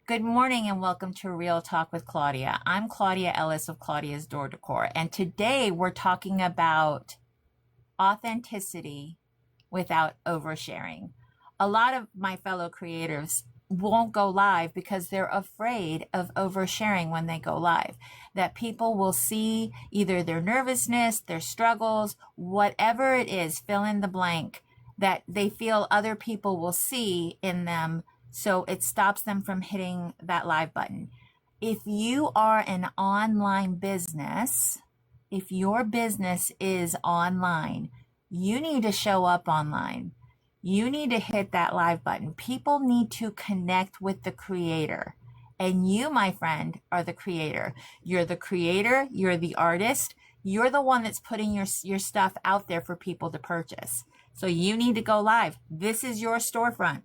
Good morning and welcome to Real Talk with Claudia. I'm Claudia Ellis of Claudia's Decor, and today we're talking about authenticity without oversharing. A lot of my fellow creators won't go live because they're afraid of oversharing when they go live. That people will see either their nervousness, their struggles, whatever it is, fill in the blank, that they feel other people will see in them. So it stops them from hitting that live button. If you are an online business, if your business is online, you need to show up online. You need to hit that live button. People need to connect with the creator. And you, my friend, are the creator. You're the creator. You're the artist. You're the one that's putting your stuff out there for people to purchase. So you need to go live. This is your storefront.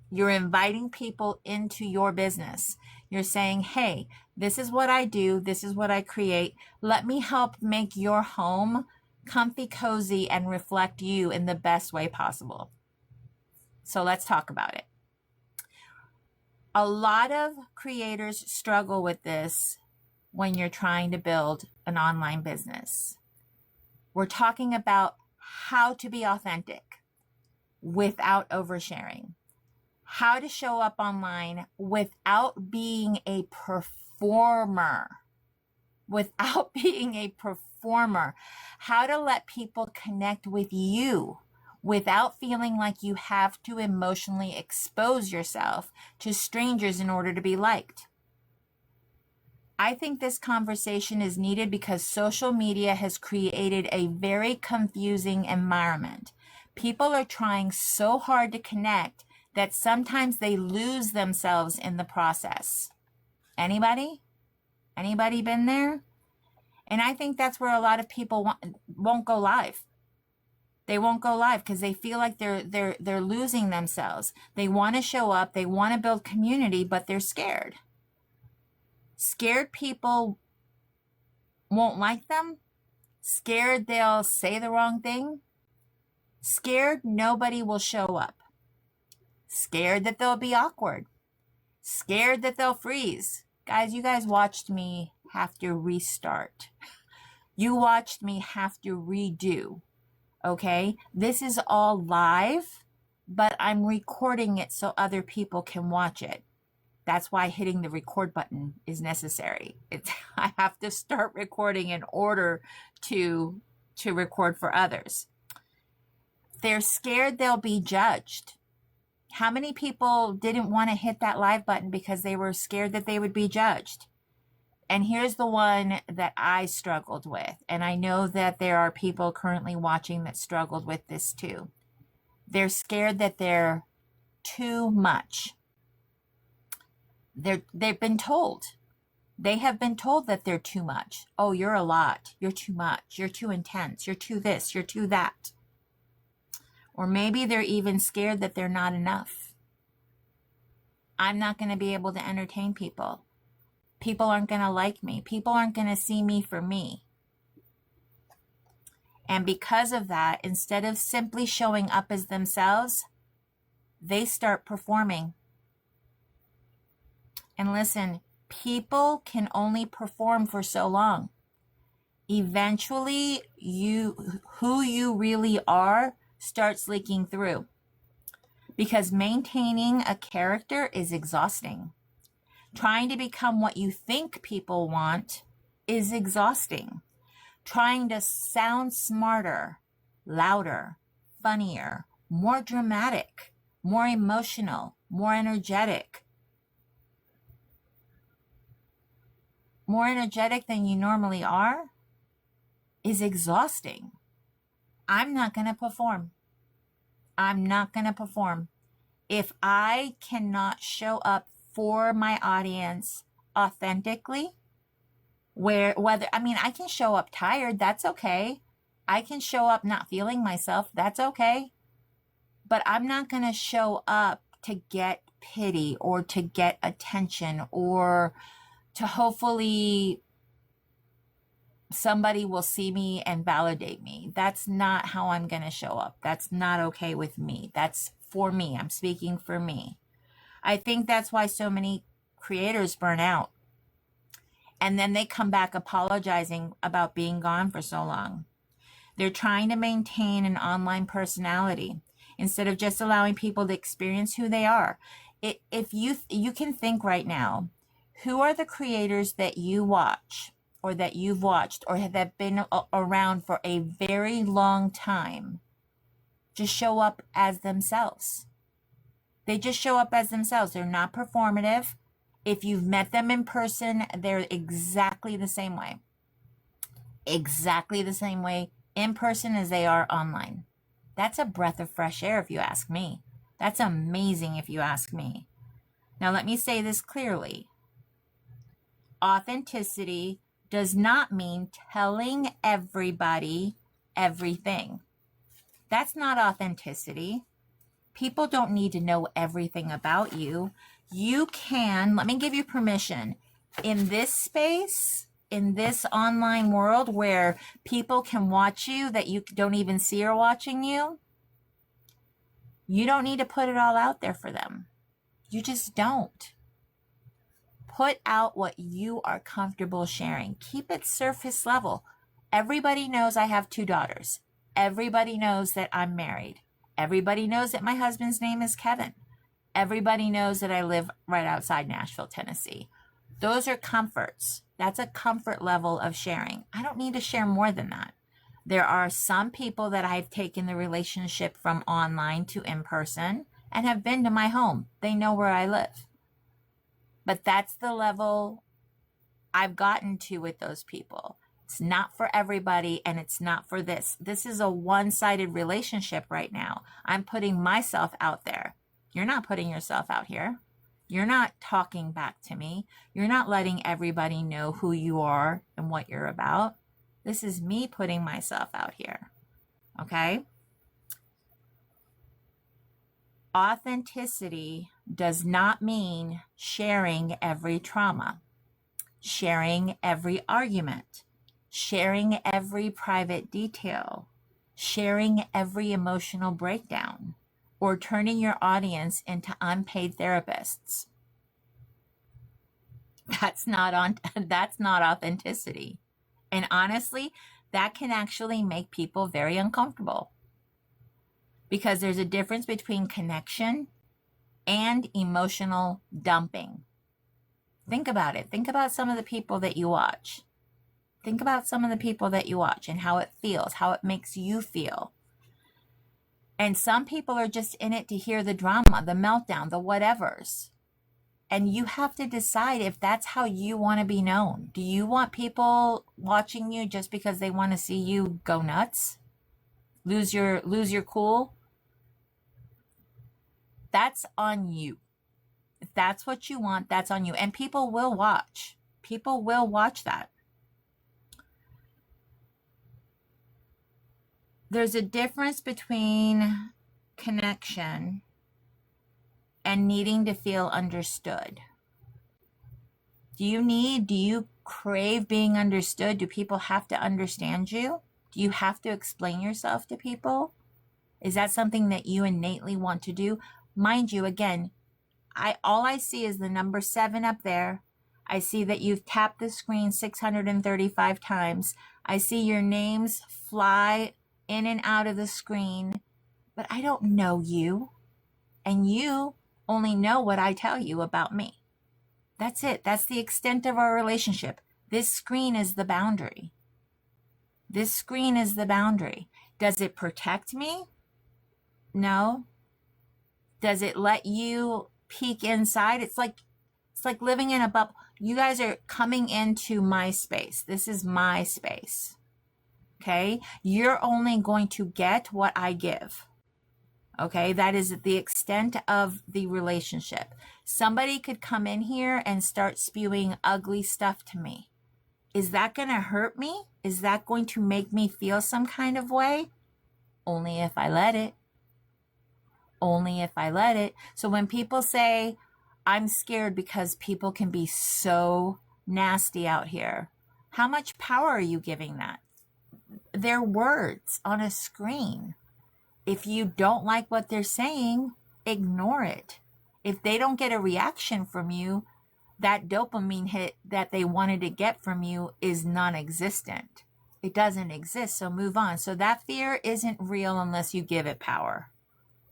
You're inviting people into your business. You're saying, hey, this is what I do. This is what I create. Let me help make your home comfy, cozy, and reflect you in the best way possible. So let's talk about it. A lot of creators struggle with this when you're trying to build an online business. We're talking about how to be authentic without oversharing. How to show up online without being a performer. Without being a performer. How to let people connect with you without feeling like you have to emotionally expose yourself to strangers in order to be liked. I think this conversation is needed because social media has created a very confusing environment. People are trying so hard to connect that sometimes they lose themselves in the process. Anybody? Anybody been there? And I think that's where a lot of people won't go live. They won't go live because they feel like they're losing themselves. They want to show up, they want to build community, but they're scared. Scared people won't like them. Scared they'll say the wrong thing. Scared nobody will show up. Scared that they'll be awkward. Scared that they'll freeze. Guys, you guys watched me have to restart. You watched me have to redo. Okay? This is all live, but I'm recording it so other people can watch it. That's why hitting the record button is necessary. I have to start recording in order to record for others. They're scared they'll be judged. How many people didn't want to hit that live button because they were scared that they would be judged? And here's the one that I struggled with. And I know that there are people currently watching that struggled with this too. They're scared that they're too much. They've been told. They have been told that they're too much. Oh, you're a lot. You're too much. You're too intense. You're too this. You're too that. Or maybe they're even scared that they're not enough. I'm not going to be able to entertain people. People aren't going to like me. People aren't going to see me for me. And because of that, instead of simply showing up as themselves, they start performing. And listen, people can only perform for so long. Eventually, who you really are starts leaking through, because maintaining a character is exhausting. Trying to become what you think people want is exhausting. Trying to sound smarter, louder, funnier, more dramatic, more emotional, more energetic than you normally are is exhausting. I'm not going to perform. I'm not going to perform. If I cannot show up for my audience authentically, I can show up tired, that's okay. I can show up not feeling myself, that's okay. But I'm not going to show up to get pity or to get attention or to hopefully somebody will see me and validate me. That's not how I'm going to show up. That's not okay with me. That's for me. I'm speaking for me. I think that's why so many creators burn out. And then they come back apologizing about being gone for so long. They're trying to maintain an online personality instead of just allowing people to experience who they are. If you can think right now, who are the creators that you watch or that you've watched or have been around for a very long time just show up as themselves? They just show up as themselves. They're not performative. If you've met them in person, they're exactly the same way. Exactly the same way in person as they are online. That's a breath of fresh air if you ask me. That's amazing if you ask me. Now let me say this clearly. Authenticity does not mean telling everybody everything. That's not authenticity. People don't need to know everything about you. You can, let me give you permission, in this space, in this online world where people can watch you that you don't even see are watching you, you don't need to put it all out there for them. You just don't. Put out what you are comfortable sharing. Keep it surface level. Everybody knows I have 2 daughters. Everybody knows that I'm married. Everybody knows that my husband's name is Kevin. Everybody knows that I live right outside Nashville, Tennessee. Those are comforts. That's a comfort level of sharing. I don't need to share more than that. There are some people that I've taken the relationship from online to in person and have been to my home. They know where I live. But that's the level I've gotten to with those people. It's not for everybody, and it's not for this. This is a one-sided relationship right now. I'm putting myself out there. You're not putting yourself out here. You're not talking back to me. You're not letting everybody know who you are and what you're about. This is me putting myself out here. Okay? Authenticity does not mean sharing every trauma, sharing every argument, sharing every private detail, sharing every emotional breakdown, or turning your audience into unpaid therapists. That's not authenticity. And honestly, that can actually make people very uncomfortable because there's a difference between connection and emotional dumping. Think about it. Think about some of the people that you watch. Think about some of the people that you watch and how it feels, how it makes you feel. And some people are just in it to hear the drama, the meltdown, the whatevers. And you have to decide if that's how you want to be known. Do you want people watching you just because they want to see you go nuts? Lose your cool? That's on you. If that's what you want, that's on you. And people will watch. People will watch that. There's a difference between connection and needing to feel understood. Do you crave being understood? Do people have to understand you? Do you have to explain yourself to people? Is that something that you innately want to do? Mind you, again, all I see is the number 7 up there. I see that you've tapped the screen 635 times. I see your names fly in and out of the screen, but I don't know you. And you only know what I tell you about me. That's it. That's the extent of our relationship. This screen is the boundary. This screen is the boundary. Does it protect me? No. Does it let you peek inside? It's like living in a bubble. You guys are coming into my space. This is my space. Okay? You're only going to get what I give. Okay? That is the extent of the relationship. Somebody could come in here and start spewing ugly stuff to me. Is that going to hurt me? Is that going to make me feel some kind of way? Only if I let it. Only if I let it. So when people say, I'm scared because people can be so nasty out here, how much power are you giving that? They're words on a screen. If you don't like what they're saying, ignore it. If they don't get a reaction from you, that dopamine hit that they wanted to get from you is non-existent. It doesn't exist, so move on. So that fear isn't real unless you give it power.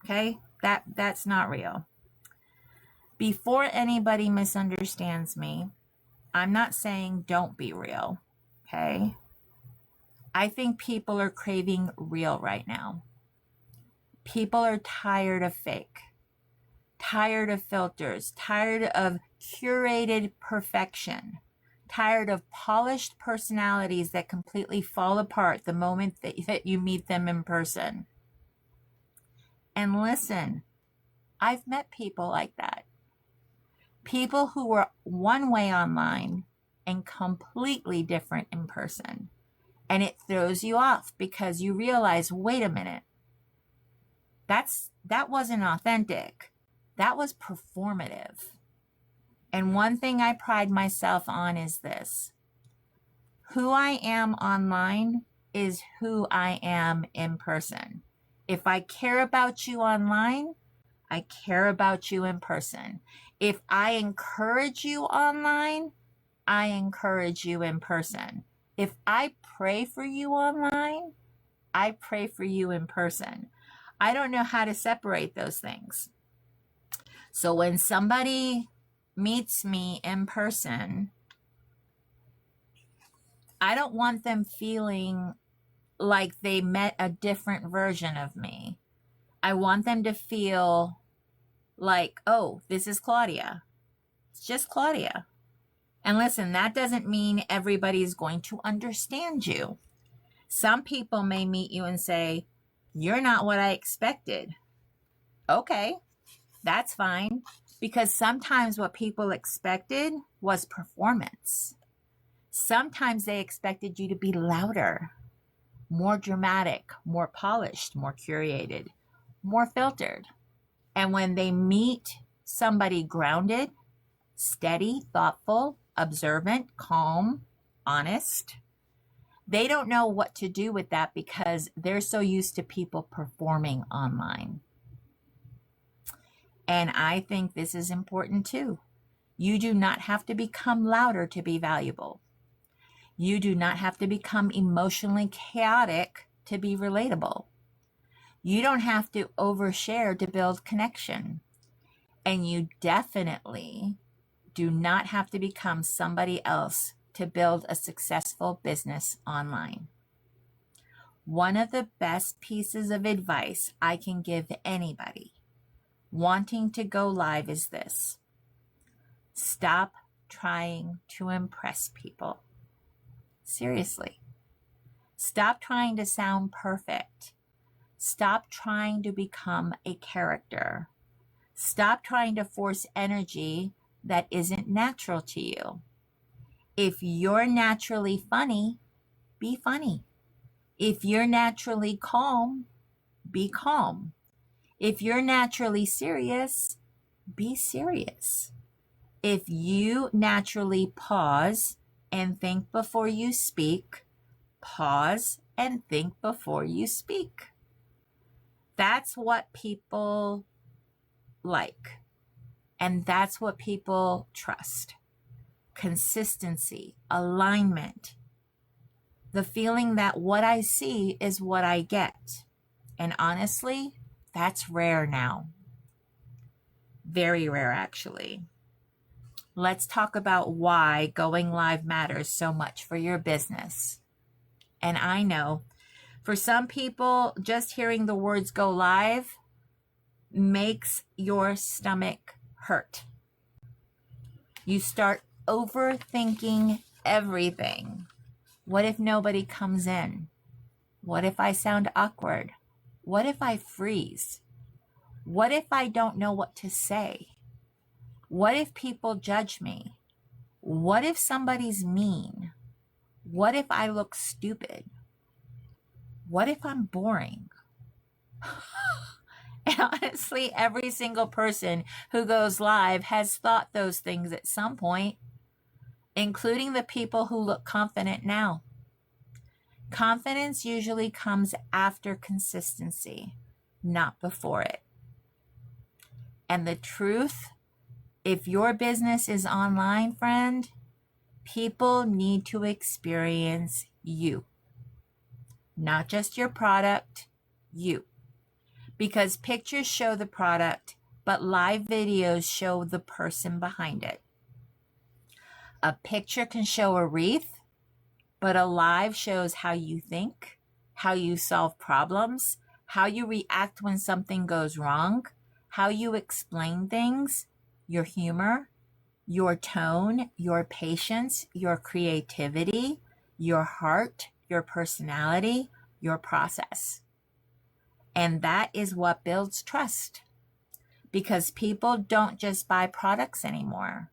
Okay? That's not real. Before anybody misunderstands me, I'm not saying don't be real. Okay? I think people are craving real right now. People are tired of fake, tired of filters, tired of curated perfection, tired of polished personalities that completely fall apart the moment that you meet them in person. And listen, I've met people like that. People who were one way online and completely different in person. And it throws you off because you realize, wait a minute, that wasn't authentic. That was performative. And one thing I pride myself on is this. Who I am online is who I am in person. If I care about you online, I care about you in person. If I encourage you online, I encourage you in person. If I pray for you online, I pray for you in person. I don't know how to separate those things. So when somebody meets me in person, I don't want them feeling like they met a different version of me. I want them to feel like, oh, this is Claudia. It's just Claudia. And listen, that doesn't mean everybody's going to understand you. Some people may meet you and say, you're not what I expected. Okay, that's fine. Because sometimes what people expected was performance. Sometimes they expected you to be louder, more dramatic, more polished, more curated, more filtered. And when they meet somebody grounded, steady, thoughtful, observant, calm, honest, they don't know what to do with that because they're so used to people performing online. And I think this is important too. You do not have to become louder to be valuable. You do not have to become emotionally chaotic to be relatable. You don't have to overshare to build connection. And you definitely do not have to become somebody else to build a successful business online. One of the best pieces of advice I can give anybody wanting to go live is this. Stop trying to impress people. Seriously. Stop trying to sound perfect. Stop trying to become a character. Stop trying to force energy that isn't natural to you. If you're naturally funny, be funny. If you're naturally calm, be calm. If you're naturally serious, be serious. If you naturally pause and think before you speak, pause and think before you speak. That's what people like. And that's what people trust. Consistency, alignment, the feeling that what I see is what I get. And honestly, that's rare now. Very rare, actually. Let's talk about why going live matters so much for your business. And I know for some people, just hearing the words go live makes your stomach hurt. You start overthinking everything. What if nobody comes in? What if I sound awkward? What if I freeze? What if I don't know what to say? What if people judge me? What if somebody's mean? What if I look stupid? What if I'm boring? And honestly, every single person who goes live has thought those things at some point, including the people who look confident now. Confidence usually comes after consistency, not before it. And the truth If your business is online, friend, people need to experience you, not just your product, you. Because pictures show the product, but live videos show the person behind it. A picture can show a wreath, but a live shows how you think, how you solve problems, how you react when something goes wrong, how you explain things, your humor, your tone, your patience, your creativity, your heart, your personality, your process. And that is what builds trust, because people don't just buy products anymore.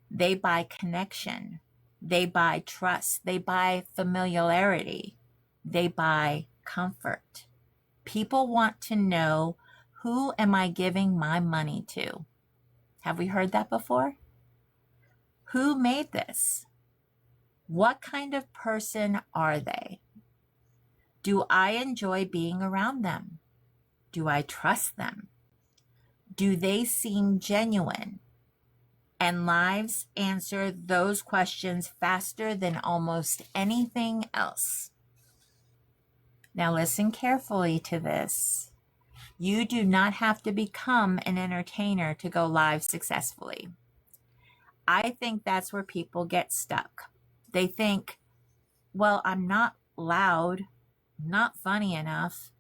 They buy connection. They buy trust. They buy familiarity. They buy comfort. People want to know, who am I giving my money to? Have we heard that before? Who made this? What kind of person are they? Do I enjoy being around them? Do I trust them? Do they seem genuine? And lives answer those questions faster than almost anything else. Now listen carefully to this. You do not have to become an entertainer to go live successfully. I think that's where people get stuck. They think, well, I'm not loud, I'm not funny enough,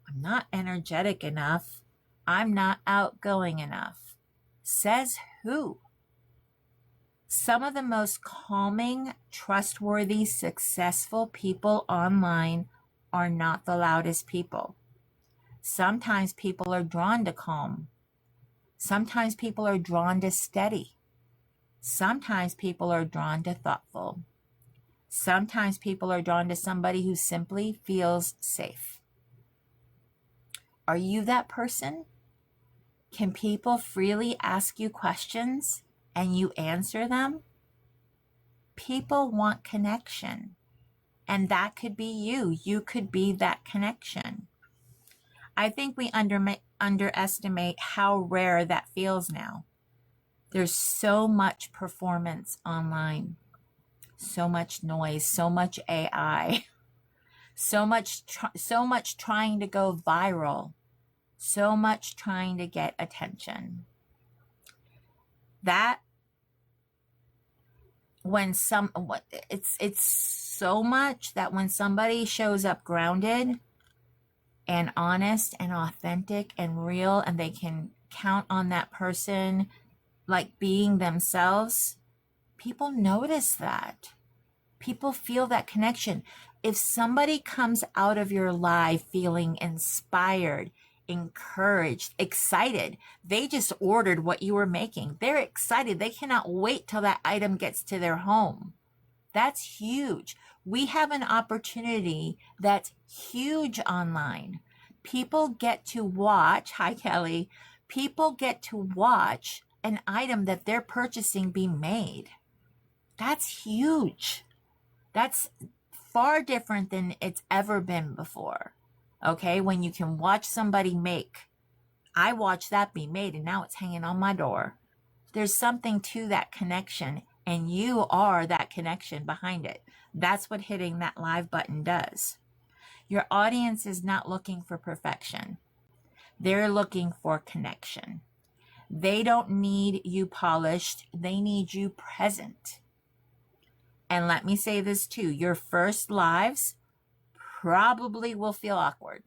I'm not energetic enough, I'm not outgoing enough. Says who? Some of the most calming, trustworthy, successful people online are not the loudest people. Sometimes people are drawn to calm. Sometimes people are drawn to steady. Sometimes people are drawn to thoughtful. Sometimes people are drawn to somebody who simply feels safe. Are you that person? Can people freely ask you questions and you answer them? People want connection, and that could be you. You could be that connection. I think we underestimate how rare that feels now. There's so much performance online, so much noise, so much AI, so much trying to go viral, so much trying to get attention. That it's so much that when somebody shows up grounded and honest and authentic and real, and they can count on that person like being themselves, people notice that. People feel that connection. If somebody comes out of your live feeling inspired, encouraged, excited, they just ordered what you were making. They're excited. They cannot wait till that item gets to their home. That's huge. We have an opportunity that's huge online. People get to watch, hi Kelly, people get to watch an item that they're purchasing be made. That's huge. That's far different than it's ever been before. Okay, when you can watch somebody make, I watched that be made and now it's hanging on my door. There's something to that connection, and you are that connection behind it. That's what hitting that live button does. Your audience is not looking for perfection. They're looking for connection. They don't need you polished. They need you present. And let me say this too, your first lives probably will feel awkward.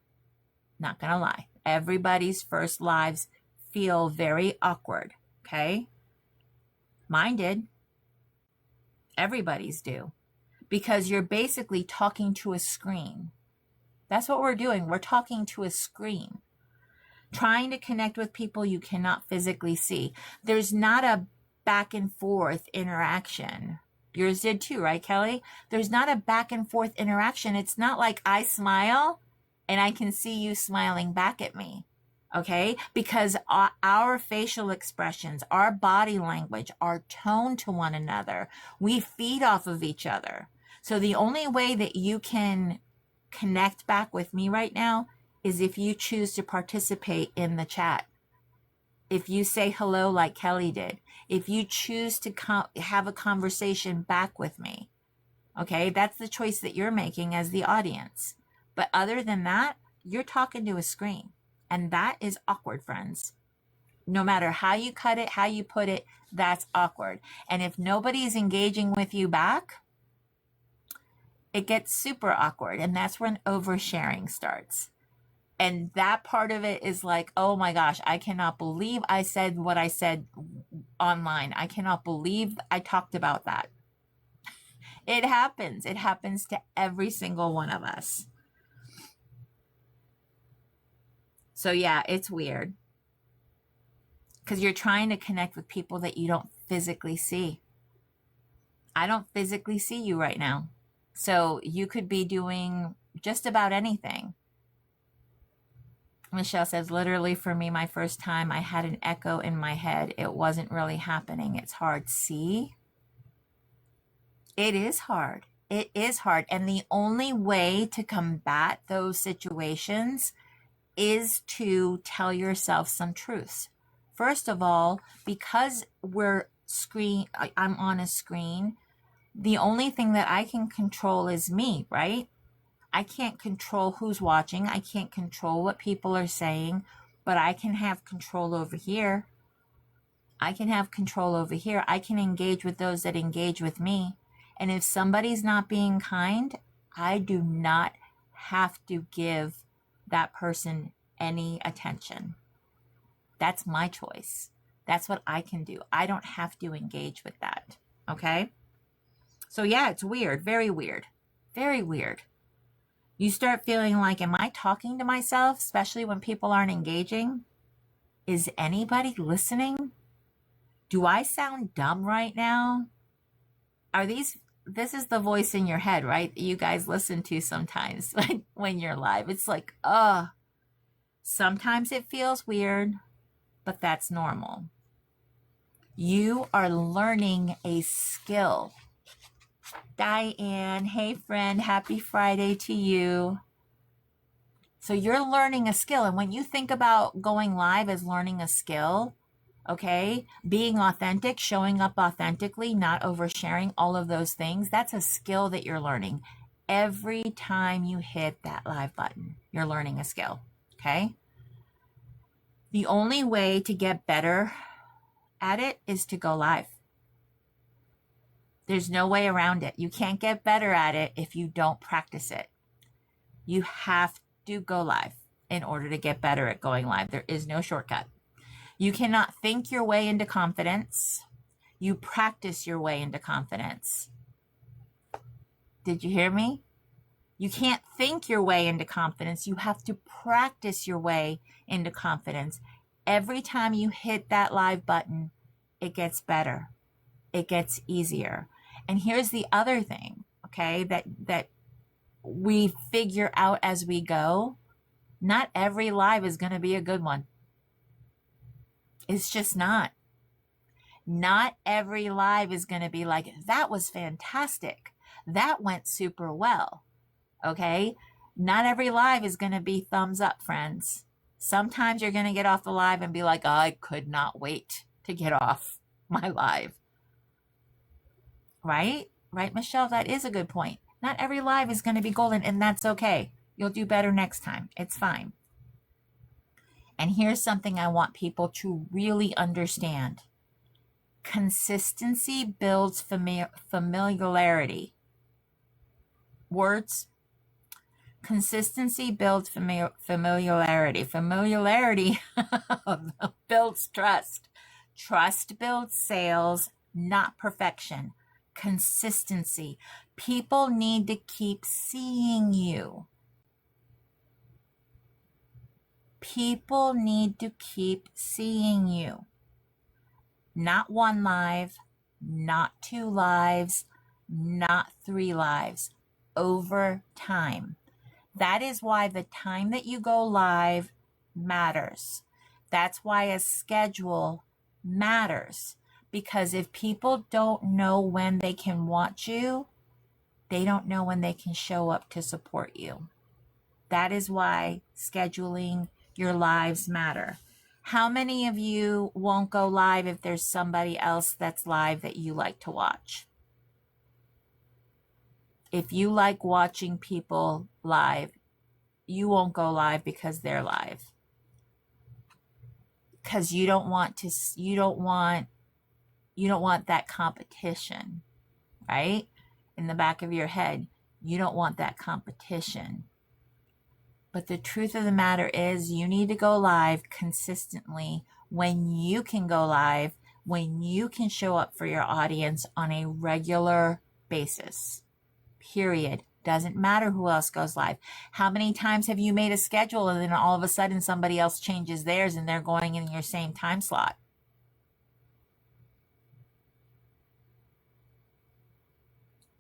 Not gonna lie. Everybody's first lives feel very awkward, okay? Mine did. Everybody's do. Because you're basically talking to a screen. That's what we're doing. We're talking to a screen. Trying to connect with people you cannot physically see. There's not a back and forth interaction. Yours did too, right, Kelly? There's not a back and forth interaction. It's not like I smile and I can see you smiling back at me, okay? Because our facial expressions, our body language, our tone to one another, we feed off of each other. So the only way that you can connect back with me right now is if you choose to participate in the chat. if you say hello like Kelly did, if you choose to have a conversation back with me, okay, that's the choice that you're making as the audience. But other than that, you're talking to a screen. And that is awkward, friends. No matter how you cut it, how you put it, that's awkward. And if nobody's engaging with you back, it gets super awkward. And that's when oversharing starts. And that part of it is like, oh my gosh, I cannot believe I said what I said online. I cannot believe I talked about that. It happens. It happens to every single one of us. So yeah, it's weird. Because you're trying to connect with people that you don't physically see. I don't physically see you right now. So you could be doing just about anything. Michelle says, literally for me, my first time, I had an echo in my head. It wasn't really happening. It's hard. See? It is hard. It is hard. And the only way to combat those situations is to tell yourself some truths. First of all, because I'm on a screen, the only thing that I can control is me, right? I can't control who's watching. I can't control what people are saying, but I can have control over here. I can have control over here. I can engage with those that engage with me. And if somebody's not being kind, I do not have to give that person any attention. That's my choice. That's what I can do. I don't have to engage with that. Okay? So yeah, it's weird. Very weird. Very weird. You start feeling like, am I talking to myself, especially when people aren't engaging? Is anybody listening? Do I sound dumb right now? This is the voice in your head, right? That you guys listen to sometimes, like when you're live. It's like, sometimes it feels weird, but that's normal. You are learning a skill. Diane, hey friend, happy Friday to you. So you're learning a skill. And when you think about going live as learning a skill, okay, being authentic, showing up authentically, not oversharing, all of those things, that's a skill that you're learning. Every time you hit that live button, you're learning a skill, okay? The only way to get better at it is to go live. There's no way around it. You can't get better at it if you don't practice it. You have to go live in order to get better at going live. There is no shortcut. You cannot think your way into confidence. You practice your way into confidence. Did you hear me? You can't think your way into confidence. You have to practice your way into confidence. Every time you hit that live button, it gets better. It gets easier. And here's the other thing, okay, that we figure out as we go. Not every live is going to be a good one. It's just not. Not every live is going to be like, that was fantastic. That went super well. Okay? Not every live is going to be thumbs up, friends. Sometimes you're going to get off the live and be like, I could not wait to get off my live. Right? Right, Michelle? That is a good point. Not every live is going to be golden, and that's okay. You'll do better next time. It's fine. And here's something I want people to really understand. Consistency builds familiarity. Words. Consistency builds familiarity. Familiarity builds trust. Trust builds sales, not perfection. Consistency. People need to keep seeing you. People need to keep seeing you. Not one live, not two lives, not three lives. Over time. That is why the time that you go live matters. That's why a schedule matters. Because if people don't know when they can watch you, they don't know when they can show up to support you. That is why scheduling your lives matter. How many of you won't go live if there's somebody else that's live that you like to watch? If you like watching people live, you won't go live because they're live. Because you don't want that competition, right? In the back of your head, you don't want that competition. But the truth of the matter is you need to go live consistently when you can go live, when you can show up for your audience on a regular basis. Period. Doesn't matter who else goes live. How many times have you made a schedule and then all of a sudden somebody else changes theirs and they're going in your same time slot?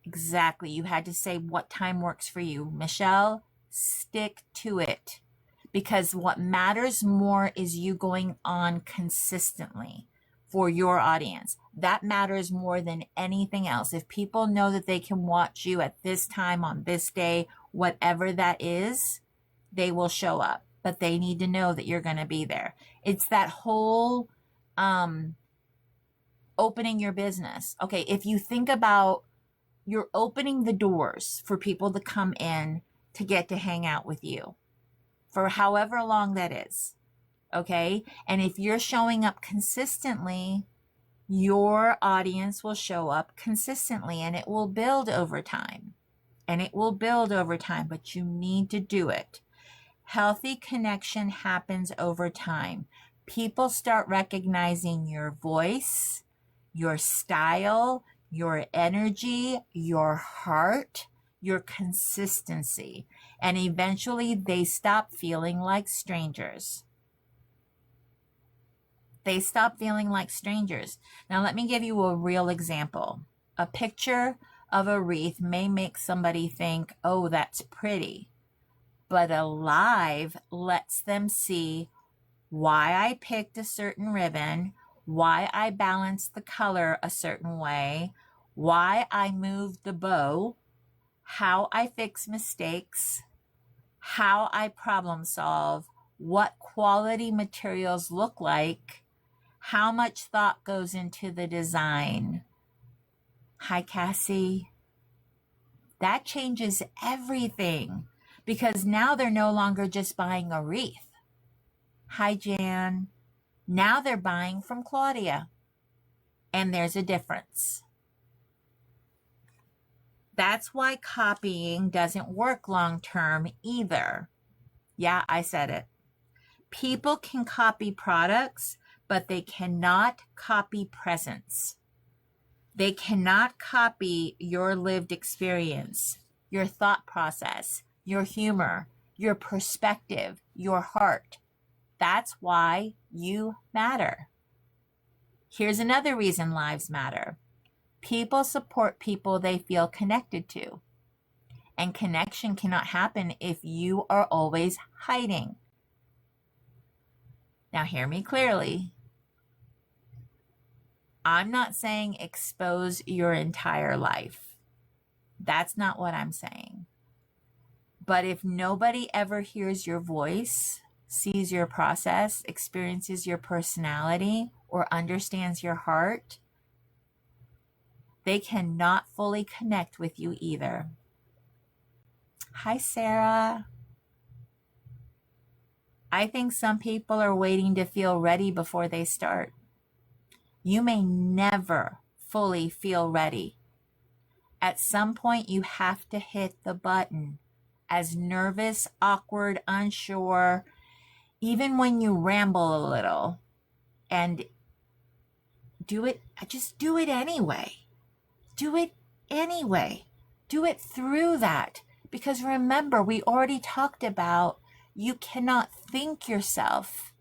Exactly. You had to say what time works for you. Michelle, stick to it. Because what matters more is you going on consistently for your audience. That matters more than anything else. If people know that they can watch you at this time on this day, whatever that is, they will show up. But they need to know that you're going to be there. It's that whole opening your business. Okay, if you think about you're opening the doors for people to come in to get to hang out with you for however long that is. Okay. And if you're showing up consistently, your audience will show up consistently and it will build over time. And it will build over time, but you need to do it. Healthy connection happens over time. People start recognizing your voice, your style, your energy, your heart, your consistency, and eventually they stop feeling like strangers. They stop feeling like strangers. Now, let me give you a real example. A picture of a wreath may make somebody think, oh, that's pretty. But a live lets them see why I picked a certain ribbon, why I balanced the color a certain way, why I moved the bow, how I fix mistakes, how I problem solve, what quality materials look like, how much thought goes into the design. Hi, Cassie. That changes everything because now they're no longer just buying a wreath. Hi, Jan. Now they're buying from Claudia. And there's a difference. That's why copying doesn't work long term either. Yeah, I said it. People can copy products, but they cannot copy presence. They cannot copy your lived experience, your thought process, your humor, your perspective, your heart. That's why you matter. Here's another reason lives matter. People support people they feel connected to. And connection cannot happen if you are always hiding. Now, hear me clearly. I'm not saying expose your entire life. That's not what I'm saying. But if nobody ever hears your voice, sees your process, experiences your personality, or understands your heart, they cannot fully connect with you either. Hi, Sarah. I think some people are waiting to feel ready before they start. You may never fully feel ready. At some point, you have to hit the button. As nervous, awkward, unsure, even when you ramble a little, and just do it anyway. Do it anyway. Do it through that. Because remember, we already talked about you cannot think yourself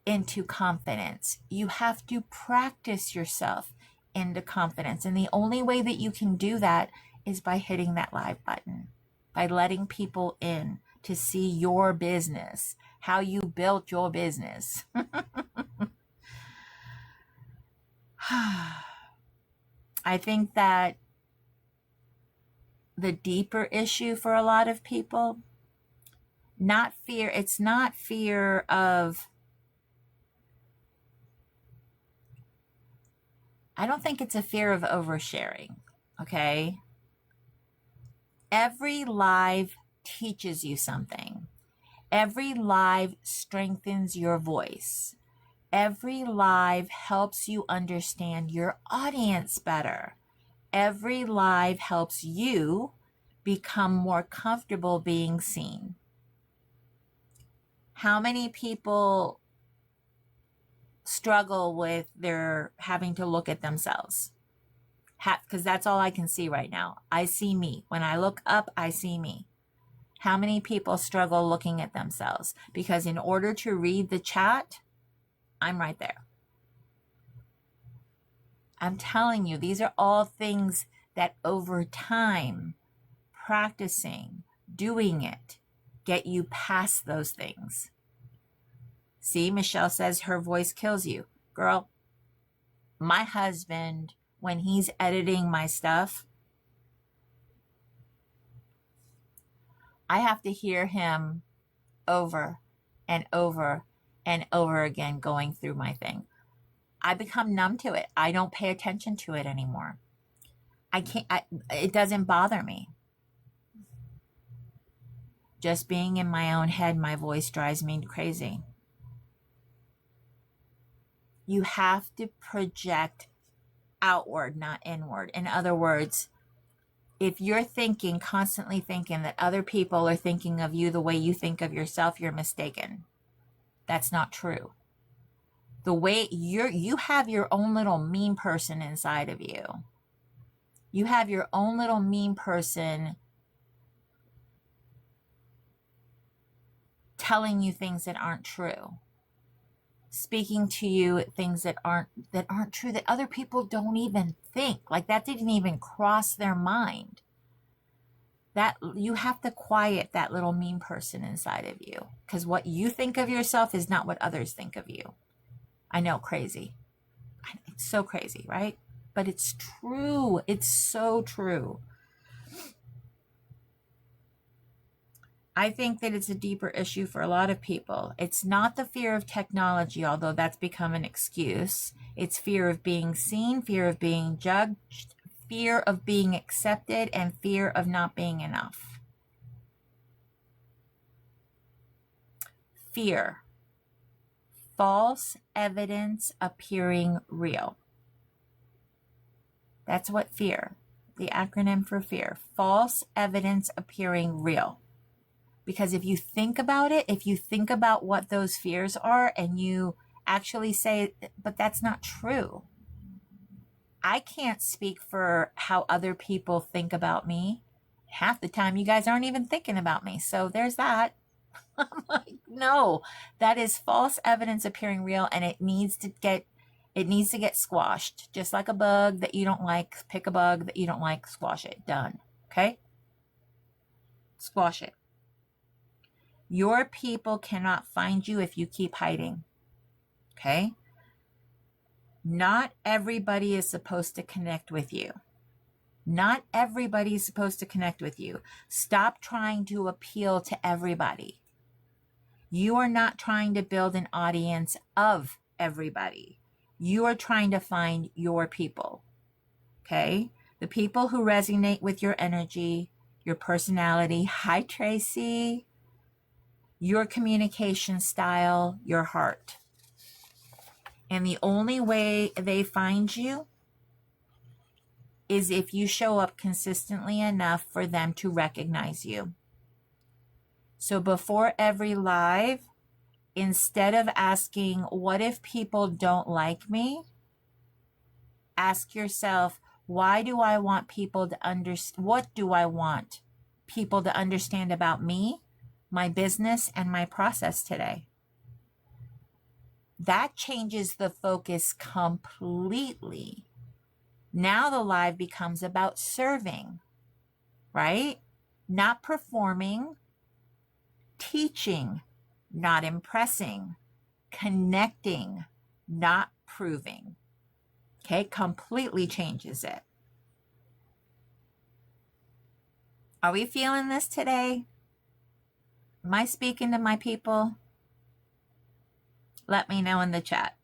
into confidence. You have to practice yourself into confidence. And the only way that you can do that is by hitting that live button, by letting people in to see your business, how you built your business. I think that the deeper issue for a lot of people, it's not fear of I don't think it's a fear of oversharing, okay? Every live teaches you something. Every live strengthens your voice. Every live helps you understand your audience better. Every live helps you become more comfortable being seen. How many people struggle with their having to look at themselves? Because that's all I can see right now. I see me. When I look up, I see me. How many people struggle looking at themselves? Because in order to read the chat, I'm right there. I'm telling you, these are all things that over time, practicing, doing it, get you past those things. See, Michelle says her voice kills you. Girl, my husband, when he's editing my stuff, I have to hear him over and over and over again going through my thing. I become numb to it. I don't pay attention to it anymore. It doesn't bother me. Just being in my own head, my voice drives me crazy. You have to project outward, not inward. In other words, if you're constantly thinking that other people are thinking of you the way you think of yourself, you're mistaken. That's not true. The way you have your own little mean person inside of you. You have your own little mean person telling you things that aren't true. Speaking to you things that aren't true, that other people don't even think. Like that didn't even cross their mind. That you have to quiet that little mean person inside of you, because what you think of yourself is not what others think of you. I know, crazy. It's so crazy, right? But it's true. It's so true. I think that it's a deeper issue for a lot of people. It's not the fear of technology, although that's become an excuse. It's fear of being seen, fear of being judged, fear of being accepted, and fear of not being enough. Fear. False evidence appearing real. That's what fear, the acronym for fear. False evidence appearing real. Because if you think about it, if you think about what those fears are and you actually say, but that's not true. I can't speak for how other people think about me. Half the time you guys aren't even thinking about me. So there's that. I'm like, no, that is false evidence appearing real, and it needs to get squashed. Just like a bug that you don't like, pick a bug that you don't like, squash it. Done. Okay? Squash it. Your people cannot find you if you keep hiding. Okay? Not everybody is supposed to connect with you. Not everybody is supposed to connect with you. Stop trying to appeal to everybody. You are not trying to build an audience of everybody. You are trying to find your people. Okay? The people who resonate with your energy, your personality. Hi, Tracy. Your communication style, your heart. And the only way they find you is if you show up consistently enough for them to recognize you. So before every live, instead of asking, what if people don't like me? Ask yourself, why do I want people to understand? What do I want people to understand about me, my business, and my process today? That changes the focus completely. Now the live becomes about serving, right? Not performing, teaching, not impressing, connecting, not proving. Okay, completely changes it. Are we feeling this today? Am I speaking to my people? Let me know in the chat.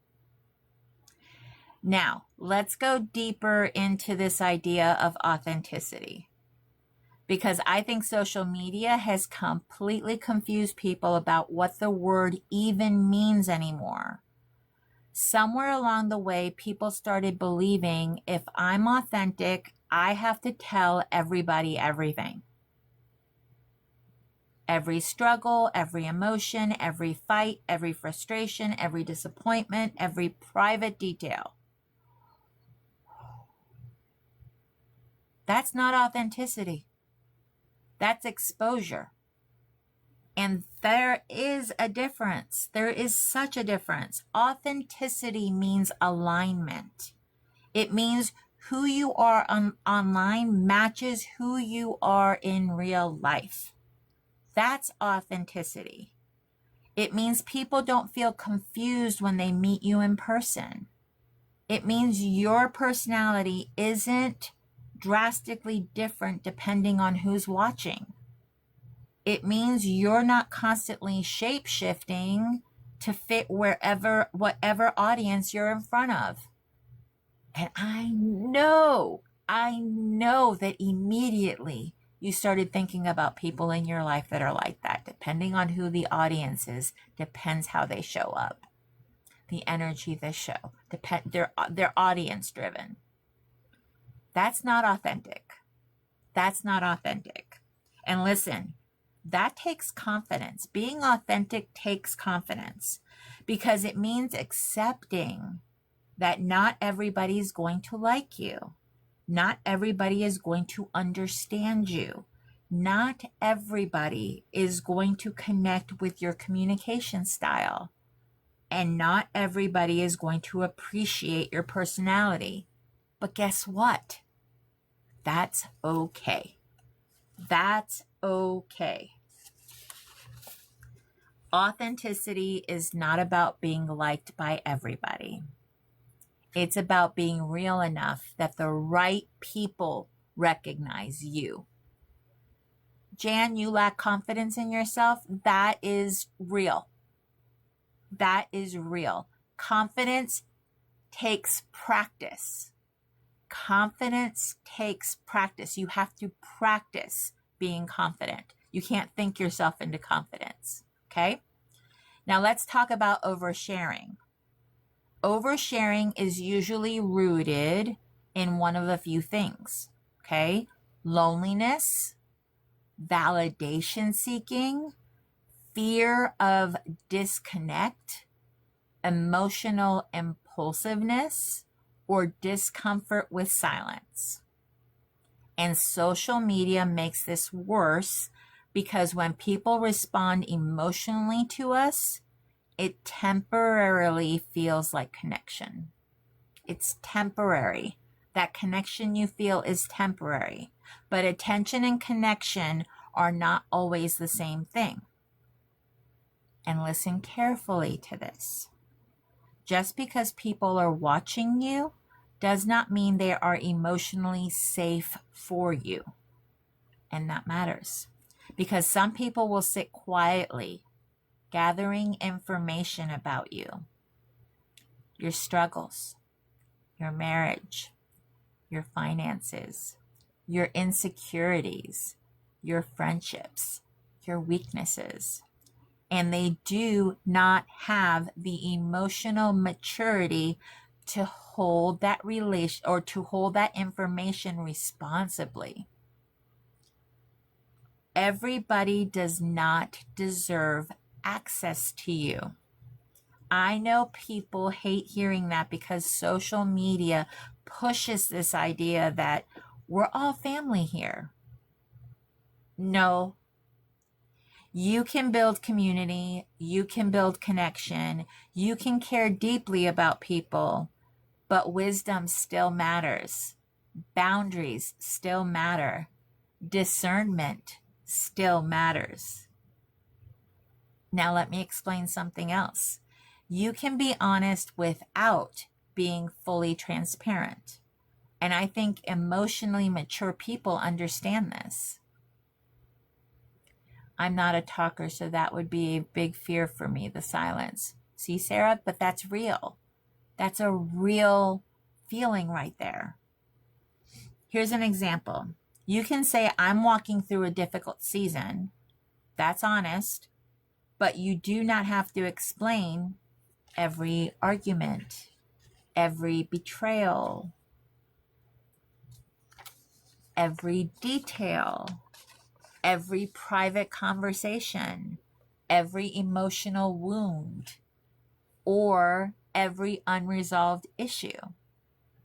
Now, let's go deeper into this idea of authenticity, because I think social media has completely confused people about what the word even means anymore. Somewhere along the way, people started believing if I'm authentic, I have to tell everybody everything. Every struggle, every emotion, every fight, every frustration, every disappointment, every private detail. That's not authenticity. That's exposure. And there is a difference. There is such a difference. Authenticity means alignment. It means who you are online matches who you are in real life. That's authenticity. It means people don't feel confused when they meet you in person. It means your personality isn't drastically different depending on who's watching. It means you're not constantly shape-shifting to fit whatever audience you're in front of. And I know that immediately you started thinking about people in your life that are like that. Depending on who the audience is, depends how they show up. The energy they show, they're audience driven. That's not authentic. That's not authentic. And listen, that takes confidence. Being authentic takes confidence because it means accepting that not everybody is going to like you. Not everybody is going to understand you. Not everybody is going to connect with your communication style. And not everybody is going to appreciate your personality. But guess what? That's okay. That's okay. Authenticity is not about being liked by everybody. It's about being real enough that the right people recognize you. Jan, you lack confidence in yourself. That is real. That is real. Confidence takes practice. Confidence takes practice. You have to practice being confident. You can't think yourself into confidence. Okay? Now let's talk about oversharing. Oversharing is usually rooted in one of a few things. Okay? Loneliness, validation seeking, fear of disconnect, emotional impulsiveness, or discomfort with silence. And social media makes this worse because when people respond emotionally to us, it temporarily feels like connection. It's temporary. That connection you feel is temporary. But attention and connection are not always the same thing. And listen carefully to this. Just because people are watching you does not mean they are emotionally safe for you. And that matters. Because some people will sit quietly, gathering information about you, your struggles, your marriage, your finances, your insecurities, your friendships, your weaknesses. And they do not have the emotional maturity to hold that relation or to hold that information responsibly. Everybody does not deserve access to you. I know people hate hearing that because social media pushes this idea that we're all family here. No, you can build community, you can build connection, you can care deeply about people, but wisdom still matters. Boundaries still matter. Discernment still matters. Now let me explain something else. You can be honest without being fully transparent. And I think emotionally mature people understand this. I'm not a talker, so that would be a big fear for me, the silence. See, Sarah, but that's real. That's a real feeling right there. Here's an example. You can say, I'm walking through a difficult season. That's honest, but you do not have to explain every argument, every betrayal, every detail, every private conversation, every emotional wound, or every unresolved issue.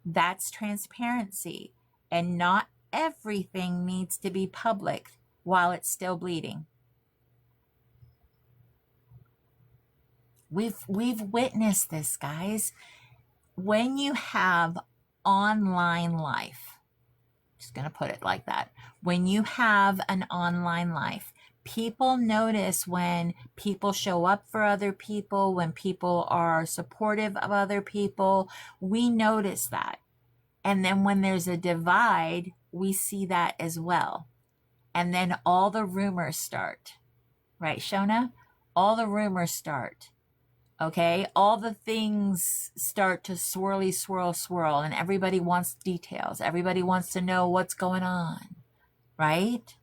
That's transparency, and not everything needs to be public while it's still bleeding. We've witnessed this, guys. When you have online life, just going to put it like that. When you have an online life, people notice when people show up for other people, when people are supportive of other people. We notice that. And then when there's a divide, we see that as well. And then all the rumors start. Right, Shona? All the rumors start. Okay, all the things start to swirl, and everybody wants details. Everybody wants to know what's going on, right?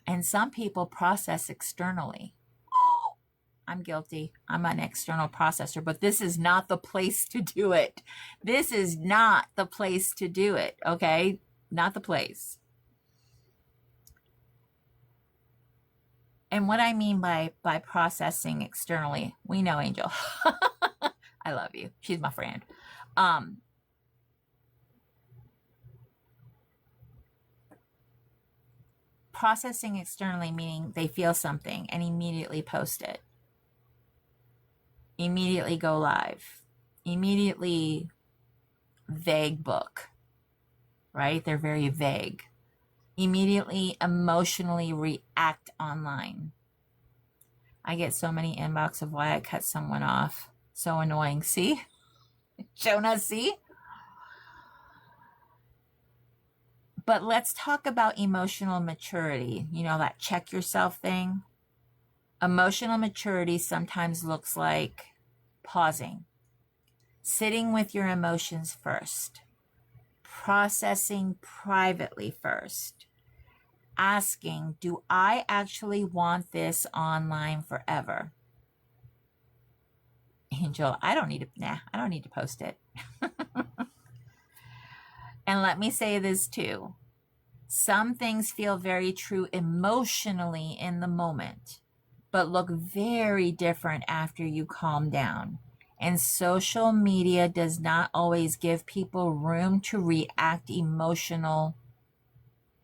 And some people process externally. Oh, I'm guilty. I'm an external processor, but this is not the place to do it. This is not the place to do it, okay? Not the place. And what I mean by processing externally, we know Angel. I love you. She's my friend. Processing externally meaning they feel something and immediately post it. Immediately go live. Immediately vague book, right? They're very vague. Immediately emotionally react online. I get so many inbox of why I cut someone off. So annoying. See? Shona, see? But let's talk about emotional maturity. You know, that check yourself thing. Emotional maturity sometimes looks like pausing, sitting with your emotions first, processing privately first, asking, do I actually want this online forever? Angel, I don't need to post it. And let me say this too. Some things feel very true emotionally in the moment, but look very different after you calm down. And social media does not always give people room to react emotional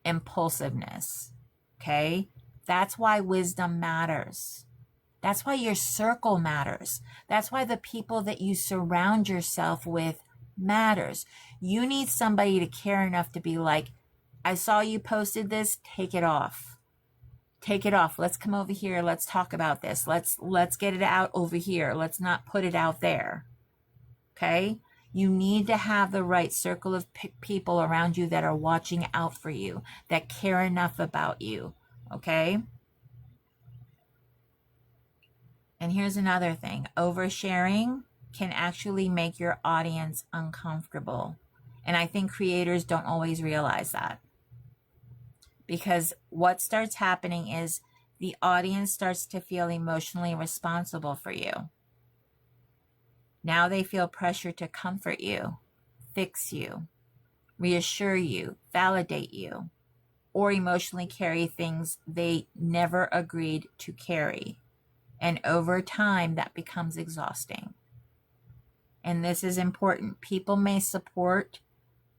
impulsiveness. Okay? That's why wisdom matters. That's why your circle matters. That's why the people that you surround yourself with matters. You need somebody to care enough to be like, I saw you posted this, take it off. Take it off. Let's come over here. Let's talk about this. Let's get it out over here. Let's not put it out there. Okay? You need to have the right circle of people around you that are watching out for you, that care enough about you. Okay? And here's another thing. Oversharing can actually make your audience uncomfortable. And I think creators don't always realize that. Because what starts happening is the audience starts to feel emotionally responsible for you. Now they feel pressure to comfort you, fix you, reassure you, validate you, or emotionally carry things they never agreed to carry. And over time, that becomes exhausting. And this is important. People may support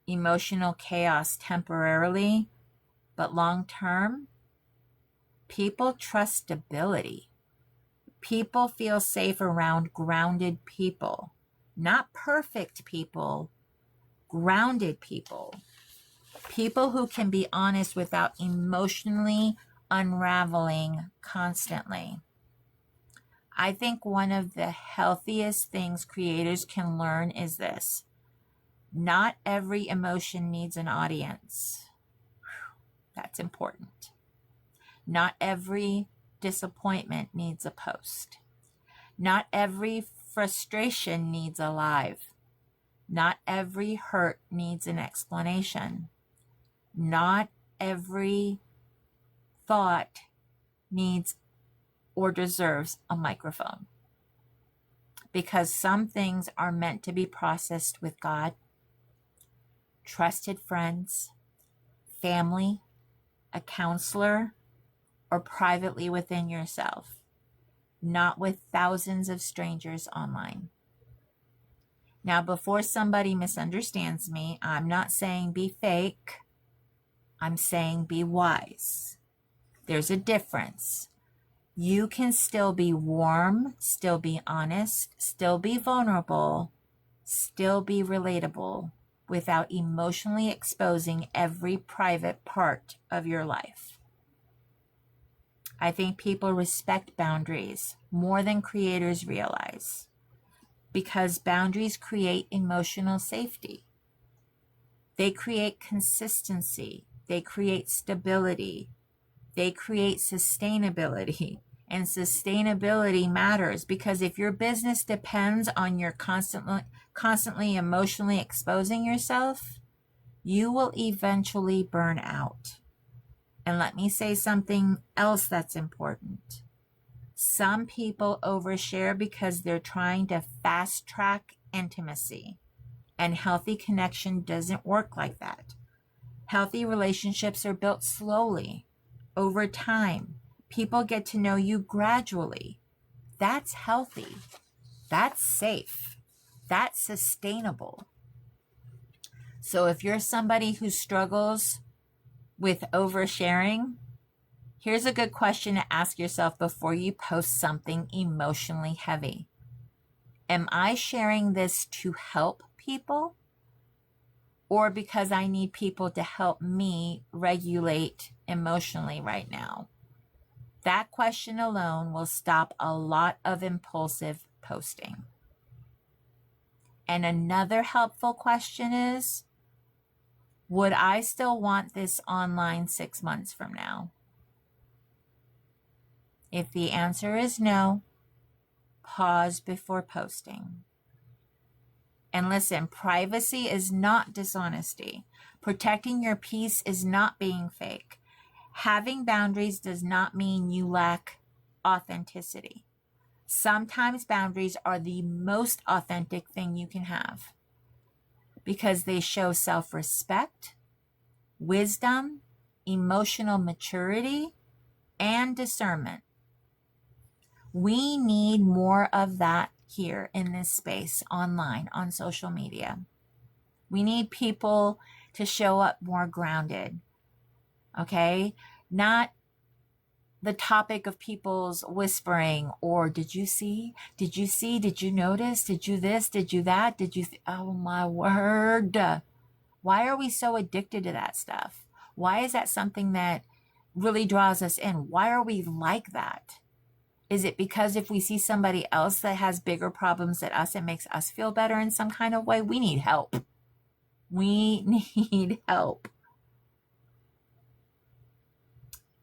emotional chaos temporarily, but long term, people trust stability. People feel safe around grounded people, not perfect people, grounded people. People who can be honest without emotionally unraveling constantly. I think one of the healthiest things creators can learn is this. Not every emotion needs an audience. That's important. Not every disappointment needs a post. Not every frustration needs a live. Not every hurt needs an explanation. Not every thought needs or deserves a microphone. Because some things are meant to be processed with God, trusted friends, family, a counselor, or privately within yourself, not with thousands of strangers online. Now, before somebody misunderstands me, I'm not saying be fake. I'm saying be wise. There's a difference. You can still be warm, still be honest, still be vulnerable, still be relatable without emotionally exposing every private part of your life. I think people respect boundaries more than creators realize, because boundaries create emotional safety. They create consistency. They create stability. They create sustainability. And sustainability matters, because if your business depends on your constantly emotionally exposing yourself, you will eventually burn out. And let me say something else that's important. Some people overshare because they're trying to fast track intimacy. And healthy connection doesn't work like that. Healthy relationships are built slowly, over time. People get to know you gradually. That's healthy. That's safe. That's sustainable. So if you're somebody who struggles with oversharing, here's a good question to ask yourself before you post something emotionally heavy. Am I sharing this to help people, or because I need people to help me regulate emotionally right now? That question alone will stop a lot of impulsive posting. And another helpful question is, would I still want this online 6 months from now? If the answer is no, pause before posting. And listen, privacy is not dishonesty. Protecting your peace is not being fake. Having boundaries does not mean you lack authenticity. Sometimes boundaries are the most authentic thing you can have, because they show self-respect, wisdom, emotional maturity, and discernment. We need more of that here in this space, online, on social media. We need people to show up more grounded, okay? Not the topic of people's whispering, or did you see, did you notice, did you this, did you that, oh my word. Why are we so addicted to that stuff? Why is that something that really draws us in? Why are we like that? Is it because if we see somebody else that has bigger problems than us, it makes us feel better in some kind of way? We need help. We need help.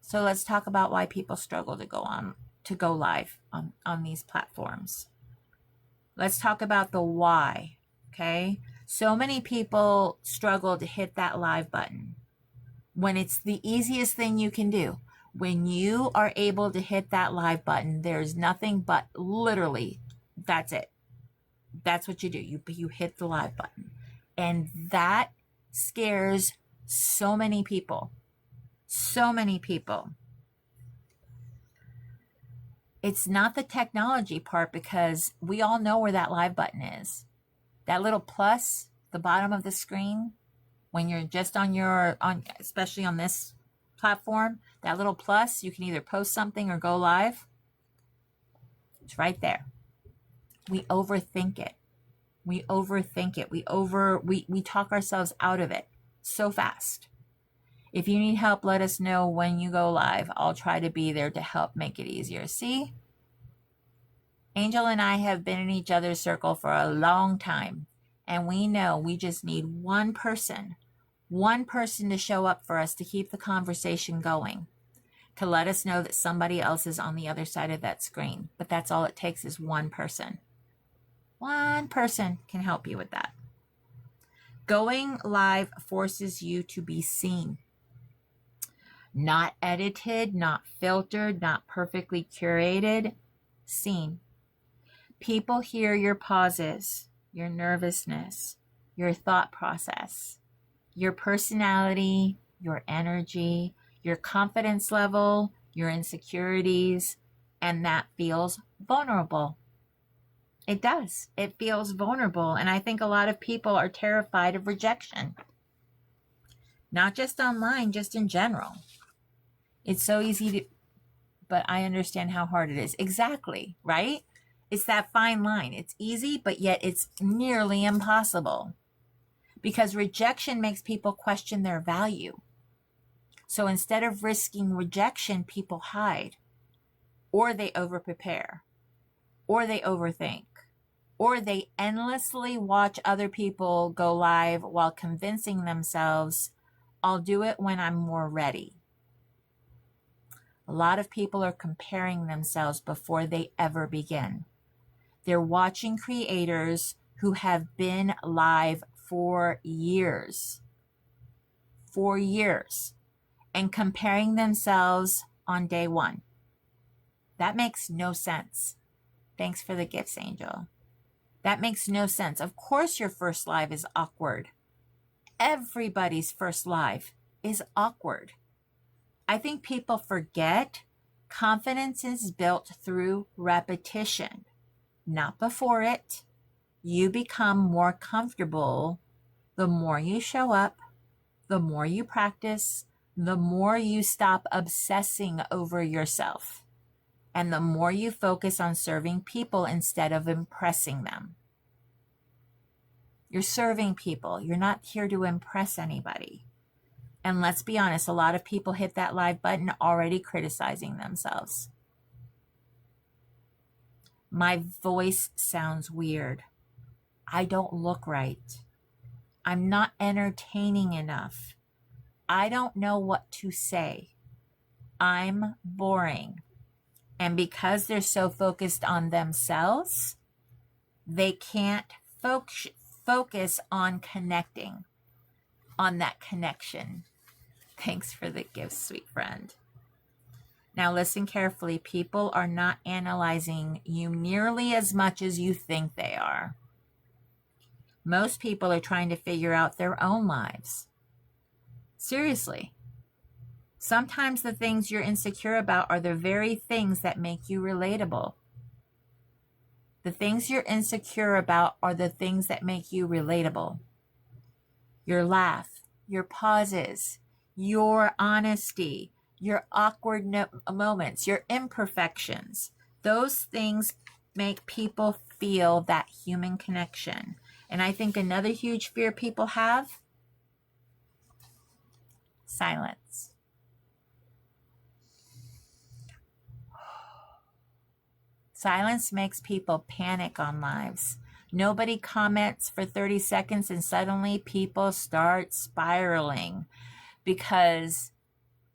So let's talk about why people struggle to go live on these platforms. Let's talk about the why, okay? So many people struggle to hit that live button when it's the easiest thing you can do. When you are able to hit that live button, there's nothing but literally, that's it. That's what you do. You hit the live button. And that scares so many people. So many people. It's not the technology part, because we all know where that live button is. That little plus, the bottom of the screen, when you're just especially on this platform, that little plus, you can either post something or go live. It's right there. We overthink it. We overthink it. We talk ourselves out of it so fast. If you need help, let us know when you go live. I'll try to be there to help make it easier. See? Angel and I have been in each other's circle for a long time, and we know we just need one person to show up for us, to keep the conversation going, to let us know that somebody else is on the other side of that screen. But that's all it takes, is one person. One person can help you with that. Going live forces you to be seen. Not edited, not filtered, not perfectly curated. Seen. People hear your pauses, your nervousness, your thought process, your personality, your energy, your confidence level, your insecurities, and that feels vulnerable. It does. It feels vulnerable. And I think a lot of people are terrified of rejection, not just online, just in general. It's so easy to, but I understand how hard it is. Exactly, right? It's that fine line. It's easy, but yet it's nearly impossible because rejection makes people question their value. So instead of risking rejection, people hide, or they overprepare, or they overthink, or they endlessly watch other people go live while convincing themselves, I'll do it when I'm more ready. A lot of people are comparing themselves before they ever begin. They're watching creators who have been live for years, and comparing themselves on day one. That makes no sense. Thanks for the gifts, Angel. That makes no sense. Of course, your first live is awkward. Everybody's first live is awkward. I think people forget confidence is built through repetition, not before it. You become more comfortable the more you show up, the more you practice, the more you stop obsessing over yourself, and the more you focus on serving people instead of impressing them. You're serving people. You're not here to impress anybody. And let's be honest, a lot of people hit that live button already criticizing themselves. My voice sounds weird. I don't look right. I'm not entertaining enough. I don't know what to say. I'm boring. And because they're so focused on themselves, they can't focus on connecting, on that connection. Thanks for the gifts, sweet friend. Now listen carefully. People are not analyzing you nearly as much as you think they are. Most people are trying to figure out their own lives. Seriously. Sometimes the things you're insecure about are the very things that make you relatable. The things you're insecure about are the things that make you relatable. Your laugh, your pauses, your honesty, your awkward moments, your imperfections. Those things make people feel that human connection. And I think another huge fear people have, silence. Silence makes people panic on lives. Nobody comments for 30 seconds and suddenly people start spiraling because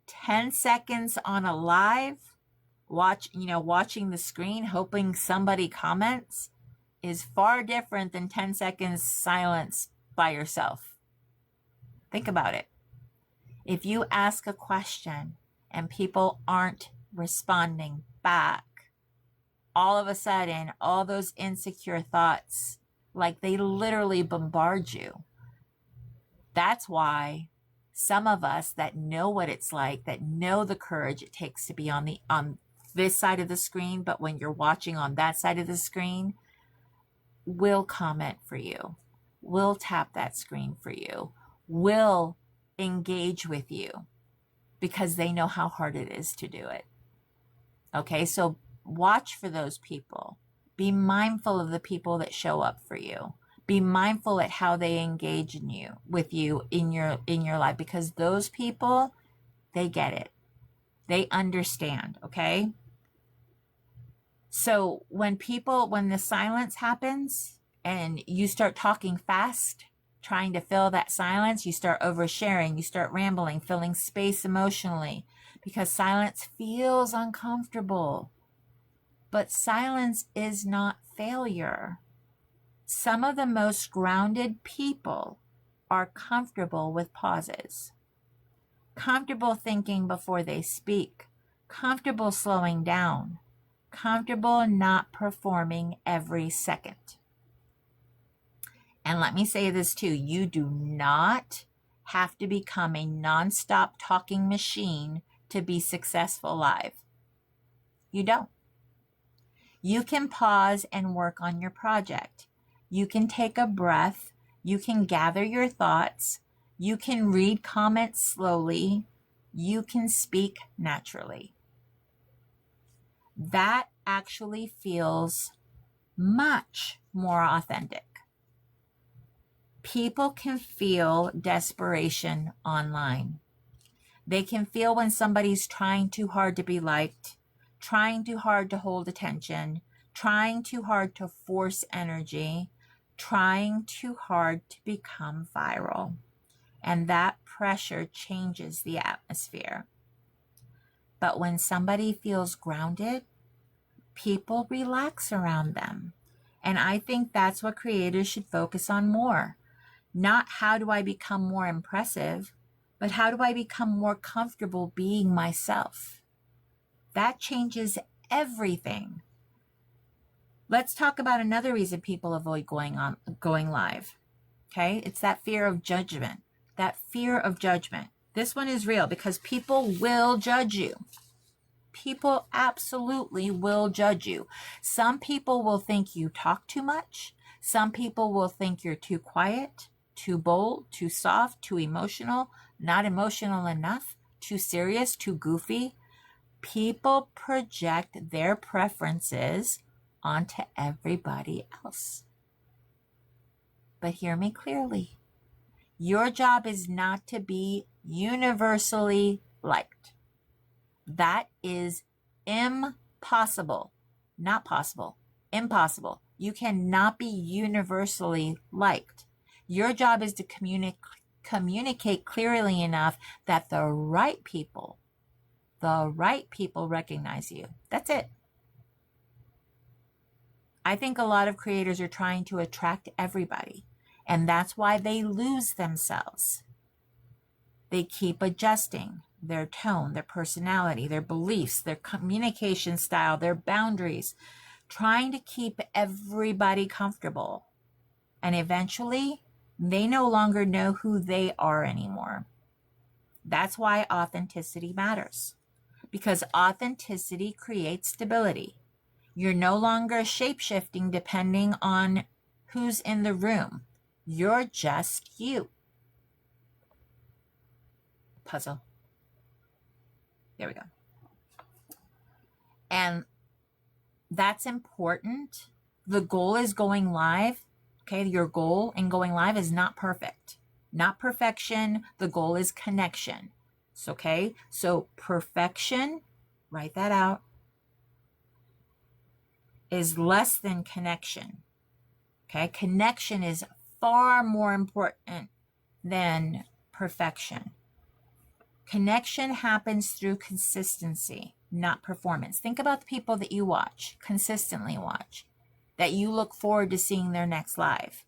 10 seconds on a live, watching the screen, hoping somebody comments is far different than 10 seconds silence by yourself. Think about it. If you ask a question and people aren't responding back, all of a sudden, all those insecure thoughts, like they literally bombard you. That's why some of us that know what it's like, that know the courage it takes to be on this side of the screen, but when you're watching on that side of the screen, will comment for you, will tap that screen for you, will engage with you because they know how hard it is to do it. Okay, so watch for those people. Be mindful of the people that show up for you. Be mindful at how they engage with you in your life, because those people, they get it. They understand, okay? So when the silence happens and you start talking fast, trying to fill that silence, you start oversharing, you start rambling, filling space emotionally, because silence feels uncomfortable. But silence is not failure. Some of the most grounded people are comfortable with pauses, comfortable thinking before they speak, comfortable slowing down, comfortable not performing every second. And let me say this too, you do not have to become a nonstop talking machine to be successful live. You don't. You can pause and work on your project. You can take a breath. You can gather your thoughts. You can read comments slowly. You can speak naturally. That actually feels much more authentic. People can feel desperation online. They can feel when somebody's trying too hard to be liked, trying too hard to hold attention, trying too hard to force energy, trying too hard to become viral. And that pressure changes the atmosphere. But when somebody feels grounded, people relax around them. And I think that's what creators should focus on more. Not how do I become more impressive, but how do I become more comfortable being myself? That changes everything. Let's talk about another reason people avoid going live. Okay? It's that fear of judgment. That fear of judgment. This one is real because people will judge you. People absolutely will judge you. Some people will think you talk too much. Some people will think you're too quiet, too bold, too soft, too emotional, not emotional enough, too serious, too goofy. People project their preferences onto everybody else. But hear me clearly. Your job is not to be universally liked. That is impossible. Not possible. Impossible. You cannot be universally liked. Your job is to communicate clearly enough that the right people recognize you. That's it. I think a lot of creators are trying to attract everybody, and that's why they lose themselves. They keep adjusting their tone, their personality, their beliefs, their communication style, their boundaries, trying to keep everybody comfortable. And eventually, they no longer know who they are anymore. That's why authenticity matters, because authenticity creates stability. You're no longer shape-shifting depending on who's in the room. You're just you. Puzzle. There we go. And that's important. The goal is going live. Okay, your goal in going live is not perfect. Not perfection. The goal is connection. So, okay, so perfection, write that out, is less than connection. Okay, connection is far more important than perfection. Connection happens through consistency, not performance. Think about the people that you watch, consistently watch, that you look forward to seeing their next live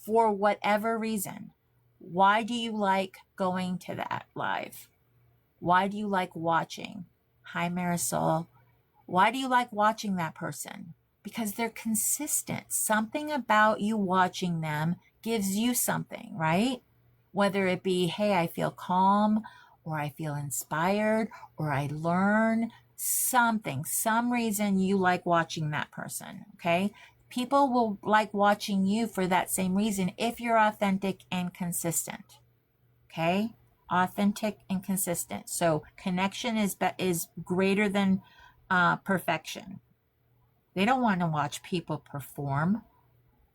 for whatever reason. Why do you like going to that live? Why do you like watching? Hi, Marisol. Why do you like watching that person? Because they're consistent. Something about you watching them gives you something, right? Whether it be, hey, I feel calm, or I feel inspired, or I learn something, some reason you like watching that person, okay? People will like watching you for that same reason if you're authentic and consistent, okay? Authentic and consistent. So connection is greater than perfection. They don't want to watch people perform.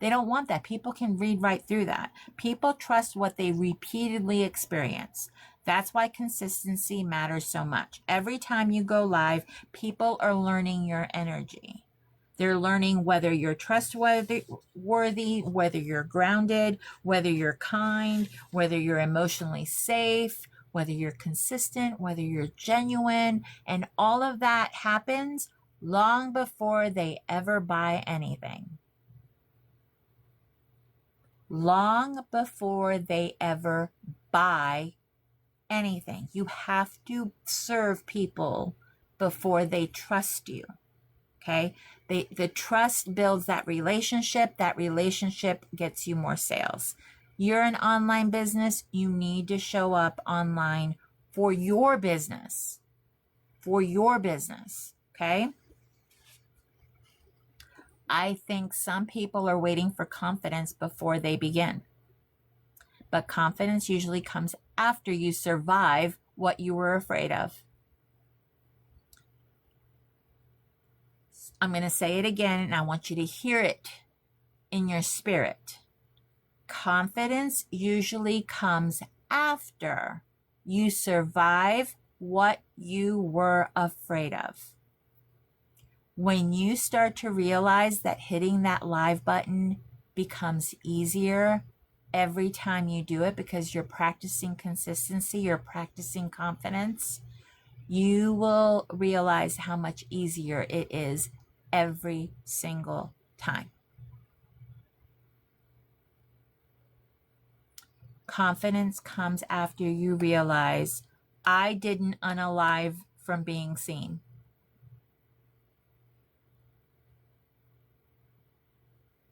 They don't want that. People can read right through that. People trust what they repeatedly experience. That's why consistency matters so much. Every time you go live, people are learning your energy. They're learning whether you're trustworthy, whether you're grounded, whether you're kind, whether you're emotionally safe, whether you're consistent, whether you're genuine. And all of that happens long before they ever buy anything. long before they ever buy anything. You have to serve people before they trust you. Okay? The trust builds that relationship. That relationship gets you more sales. You're an online business. You need to show up online for your business. For your business. Okay? I think some people are waiting for confidence before they begin. But confidence usually comes after you survive what you were afraid of. I'm going to say it again, and I want you to hear it in your spirit. Confidence usually comes after you survive what you were afraid of. When you start to realize that hitting that live button becomes easier every time you do it because you're practicing consistency, you're practicing confidence, you will realize how much easier it is every single time. Confidence comes after you realize, I didn't unalive from being seen.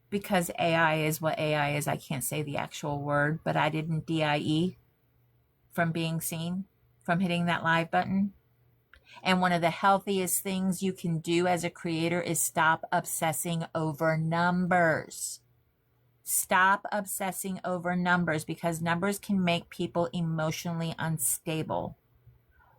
Because AI is what AI is. I can't say the actual word, but I didn't DIE from being seen, from hitting that live button. And one of the healthiest things you can do as a creator is stop obsessing over numbers. Stop obsessing over numbers because numbers can make people emotionally unstable.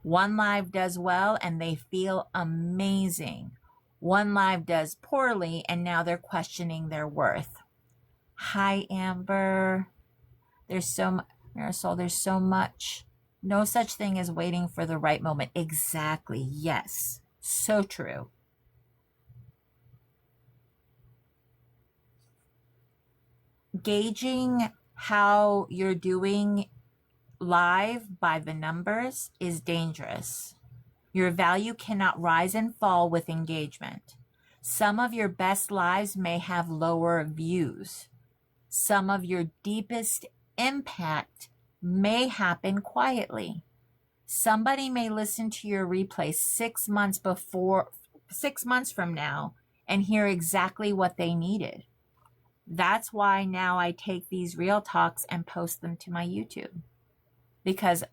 One live does well and they feel amazing. One live does poorly and now they're questioning their worth. Hi, Amber. There's so much, Marisol, there's so much. No such thing as waiting for the right moment. Exactly. Yes. So true. Gauging how you're doing live by the numbers is dangerous. Your value cannot rise and fall with engagement. Some of your best lives may have lower views. Some of your deepest impact may happen quietly. Somebody may listen to your replay 6 months from now and hear exactly what they needed. That's why now I take these real talks and post them to my YouTube. Because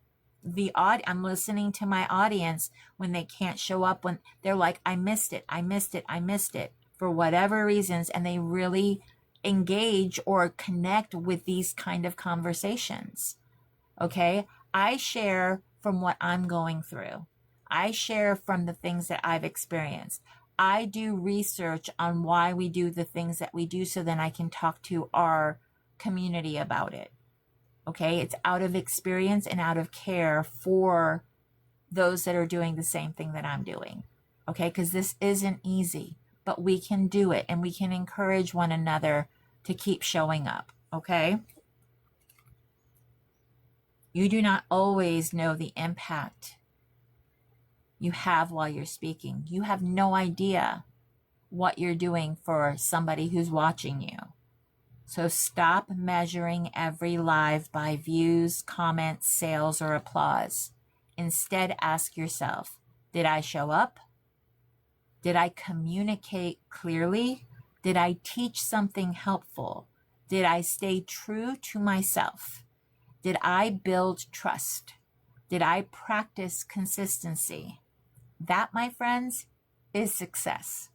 I'm listening to my audience when they can't show up, when they're like, I missed it for whatever reasons, and they really engage or connect with these kind of conversations. Okay? I share from what I'm going through. I share from the things that I've experienced. I do research on why we do the things that we do so then I can talk to our community about it. Okay? It's out of experience and out of care for those that are doing the same thing that I'm doing. Okay? Because this isn't easy, but we can do it and we can encourage one another to keep showing up. Okay? You do not always know the impact you have while you're speaking. You have no idea what you're doing for somebody who's watching you. So stop measuring every live by views, comments, sales, or applause. Instead, ask yourself, did I show up? Did I communicate clearly? Did I teach something helpful? Did I stay true to myself? Did I build trust? Did I practice consistency? That, my friends, is success.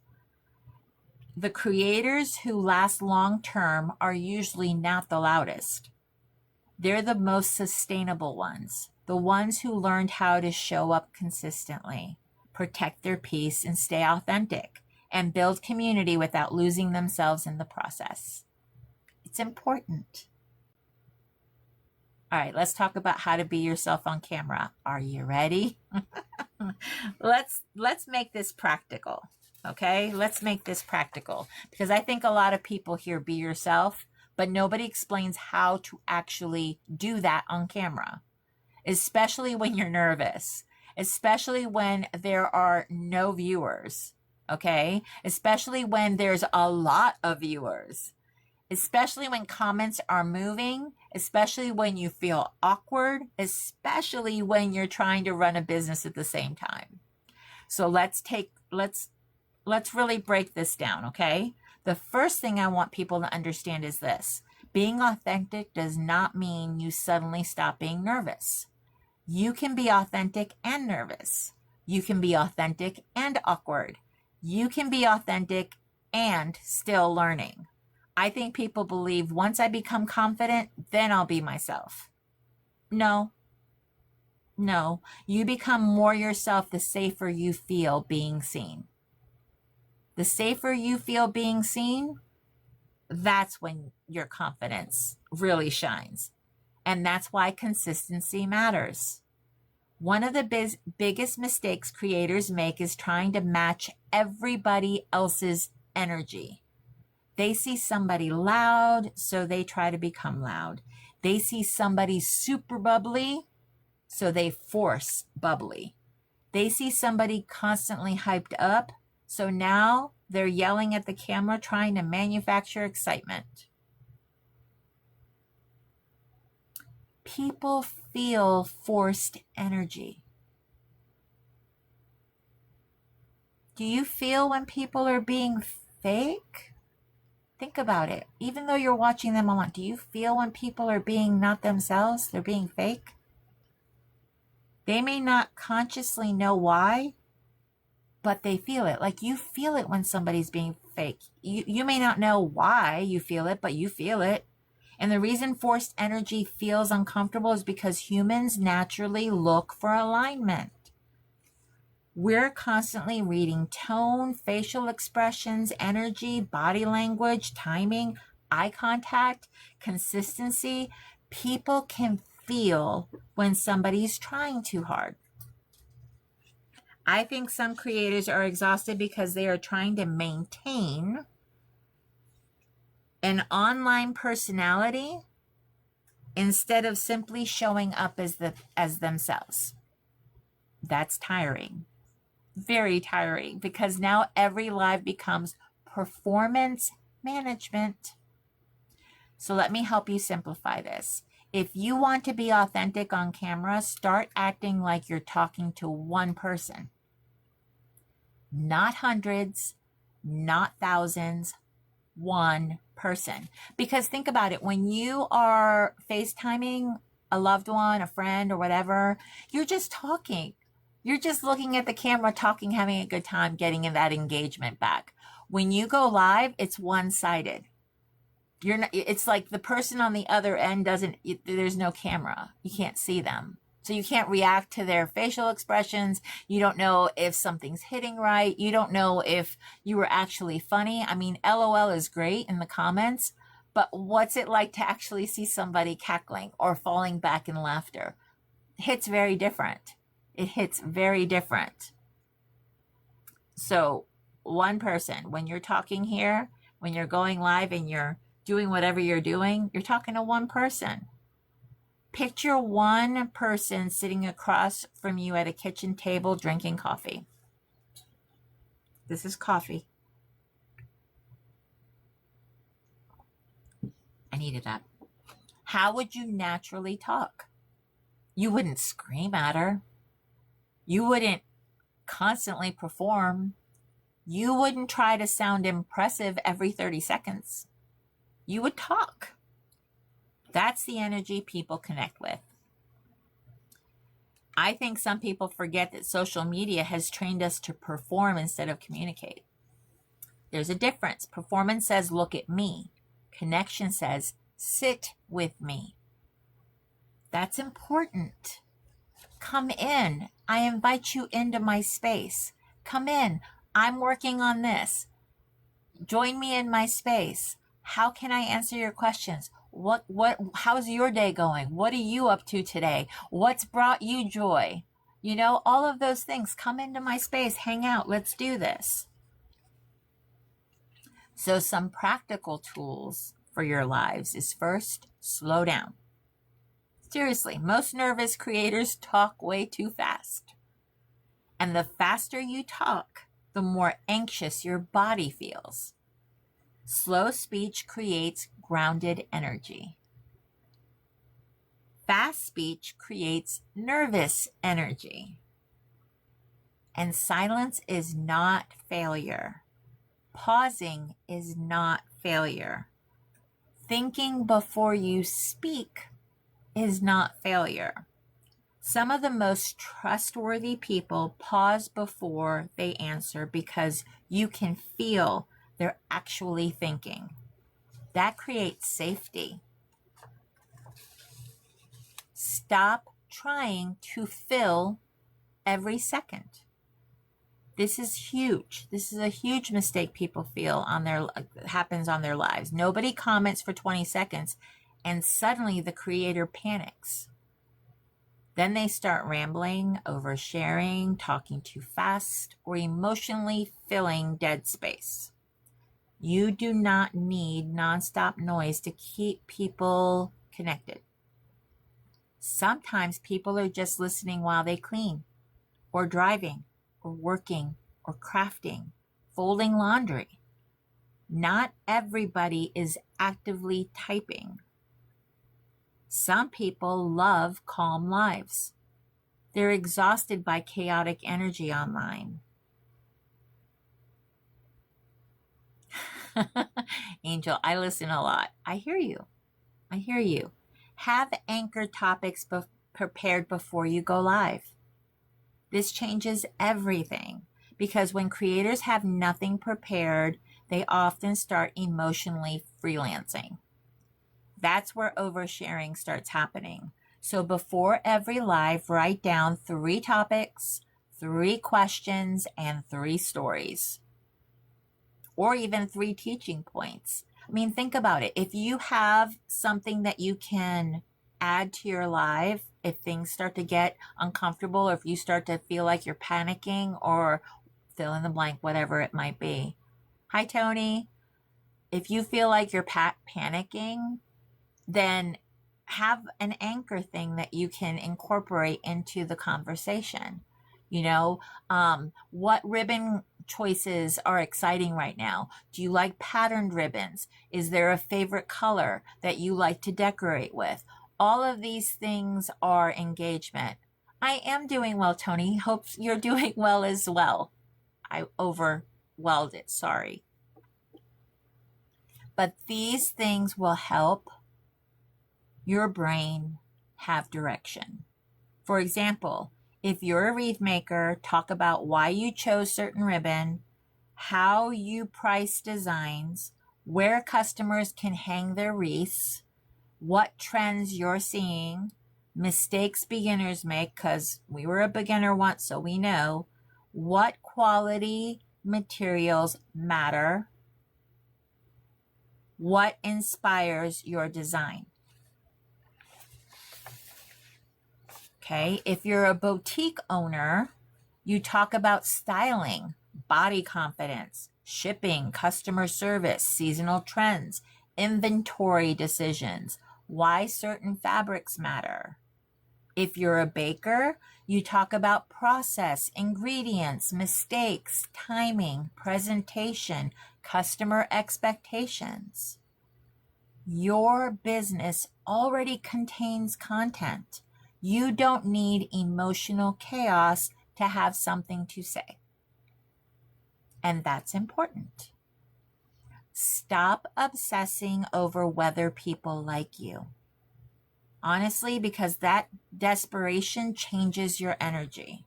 The creators who last long term are usually not the loudest. They're the most sustainable ones, the ones who learned how to show up consistently, protect their peace, and stay authentic, and build community without losing themselves in the process. It's important. All right, let's talk about how to be yourself on camera. Are you ready? Let's make this practical. Okay, let's make this practical because I think a lot of people hear be yourself, but nobody explains how to actually do that on camera, especially when you're nervous, especially when there are no viewers. Okay, especially when there's a lot of viewers. especially when comments are moving, especially when you feel awkward, especially when you're trying to run a business at the same time. So let's really break this down, okay? The first thing I want people to understand is this. Being authentic does not mean you suddenly stop being nervous. You can be authentic and nervous. You can be authentic and awkward. You can be authentic and still learning. I think people believe once I become confident, then I'll be myself. No, no. You become more yourself the safer you feel being seen. The safer you feel being seen, that's when your confidence really shines. And that's why consistency matters. One of the biggest mistakes creators make is trying to match everybody else's energy. They see somebody loud, so they try to become loud. They see somebody super bubbly, so they force bubbly. They see somebody constantly hyped up, so now they're yelling at the camera trying to manufacture excitement. People feel forced energy. Do you feel when people are being fake? Think about it. Even though you're watching them online, do you feel when people are being not themselves? They're being fake? They may not consciously know why, but they feel it. Like you feel it when somebody's being fake. You may not know why you feel it, but you feel it. And the reason forced energy feels uncomfortable is because humans naturally look for alignment. We're constantly reading tone, facial expressions, energy, body language, timing, eye contact, consistency. People can feel when somebody's trying too hard. I think some creators are exhausted because they are trying to maintain an online personality instead of simply showing up as themselves. That's tiring. Very tiring, because now every live becomes performance management. So let me help you simplify this. If you want to be authentic on camera, start acting like you're talking to one person. Not hundreds, not thousands, one person. Because think about it, when you are FaceTiming a loved one, a friend, or whatever, you're just talking. You're just looking at the camera, talking, having a good time, getting in that engagement back. When you go live, it's one-sided. You're not, it's like the person on the other end there's no camera. You can't see them. So you can't react to their facial expressions. You don't know if something's hitting right. You don't know if you were actually funny. I mean, LOL is great in the comments, but what's it like to actually see somebody cackling or falling back in laughter? It hits very different. It hits very different. So one person, when you're talking here, when you're going live and you're doing whatever you're doing, you're talking to one person. Picture one person sitting across from you at a kitchen table drinking coffee. This is coffee. I needed that. How would you naturally talk? You wouldn't scream at her. You wouldn't constantly perform. You wouldn't try to sound impressive every 30 seconds. You would talk. That's the energy people connect with. I think some people forget that social media has trained us to perform instead of communicate. There's a difference. Performance says, look at me. Connection says, sit with me. That's important. Come in. I invite you into my space. Come in. I'm working on this. Join me in my space. How can I answer your questions? How's your day going? What are you up to today? What's brought you joy? You know, all of those things. Come into my space, hang out, let's do this. So some practical tools for your lives is first, slow down. Seriously, most nervous creators talk way too fast. And the faster you talk, the more anxious your body feels. Slow speech creates grounded energy. Fast speech creates nervous energy. And silence is not failure. Pausing is not failure. Thinking before you speak is not failure. Some of the most trustworthy people pause before they answer because you can feel they're actually thinking. That creates safety. Stop trying to fill every second. This is huge. This is a huge mistake people feel happens on their lives. Nobody comments for 20 seconds and suddenly the creator panics. Then they start rambling, oversharing, talking too fast, or emotionally filling dead space. You do not need nonstop noise to keep people connected. Sometimes people are just listening while they clean, or driving, or working, or crafting, folding laundry. Not everybody is actively typing. Some people love calm lives. They're exhausted by chaotic energy online. Angel, I listen a lot. I hear you. I hear you. Have anchor topics prepared before you go live. This changes everything because when creators have nothing prepared, they often start emotionally freelancing. That's where oversharing starts happening. So before every live, write down 3 topics, 3 questions, and 3 stories, or even 3 teaching points. I mean, think about it. If you have something that you can add to your live, if things start to get uncomfortable, or if you start to feel like you're panicking, or fill in the blank, whatever it might be. Hi, Tony. If you feel like you're panicking, then have an anchor thing that you can incorporate into the conversation. What ribbon choices are exciting right now? Do you like patterned ribbons? Is there a favorite color that you like to decorate with? All of these things are engagement. I am doing well, Tony. Hope you're doing well as well. I overwhelmed it, sorry. But these things will help your brain have direction. For example, if you're a wreath maker, talk about why you chose certain ribbon, how you price designs, where customers can hang their wreaths, what trends you're seeing, mistakes beginners make, because we were a beginner once, so we know, what quality materials matter, what inspires your design. Okay, if you're a boutique owner, you talk about styling, body confidence, shipping, customer service, seasonal trends, inventory decisions, why certain fabrics matter. If you're a baker, you talk about process, ingredients, mistakes, timing, presentation, customer expectations. Your business already contains content. You don't need emotional chaos to have something to say. And that's important. Stop obsessing over whether people like you. Honestly, because that desperation changes your energy.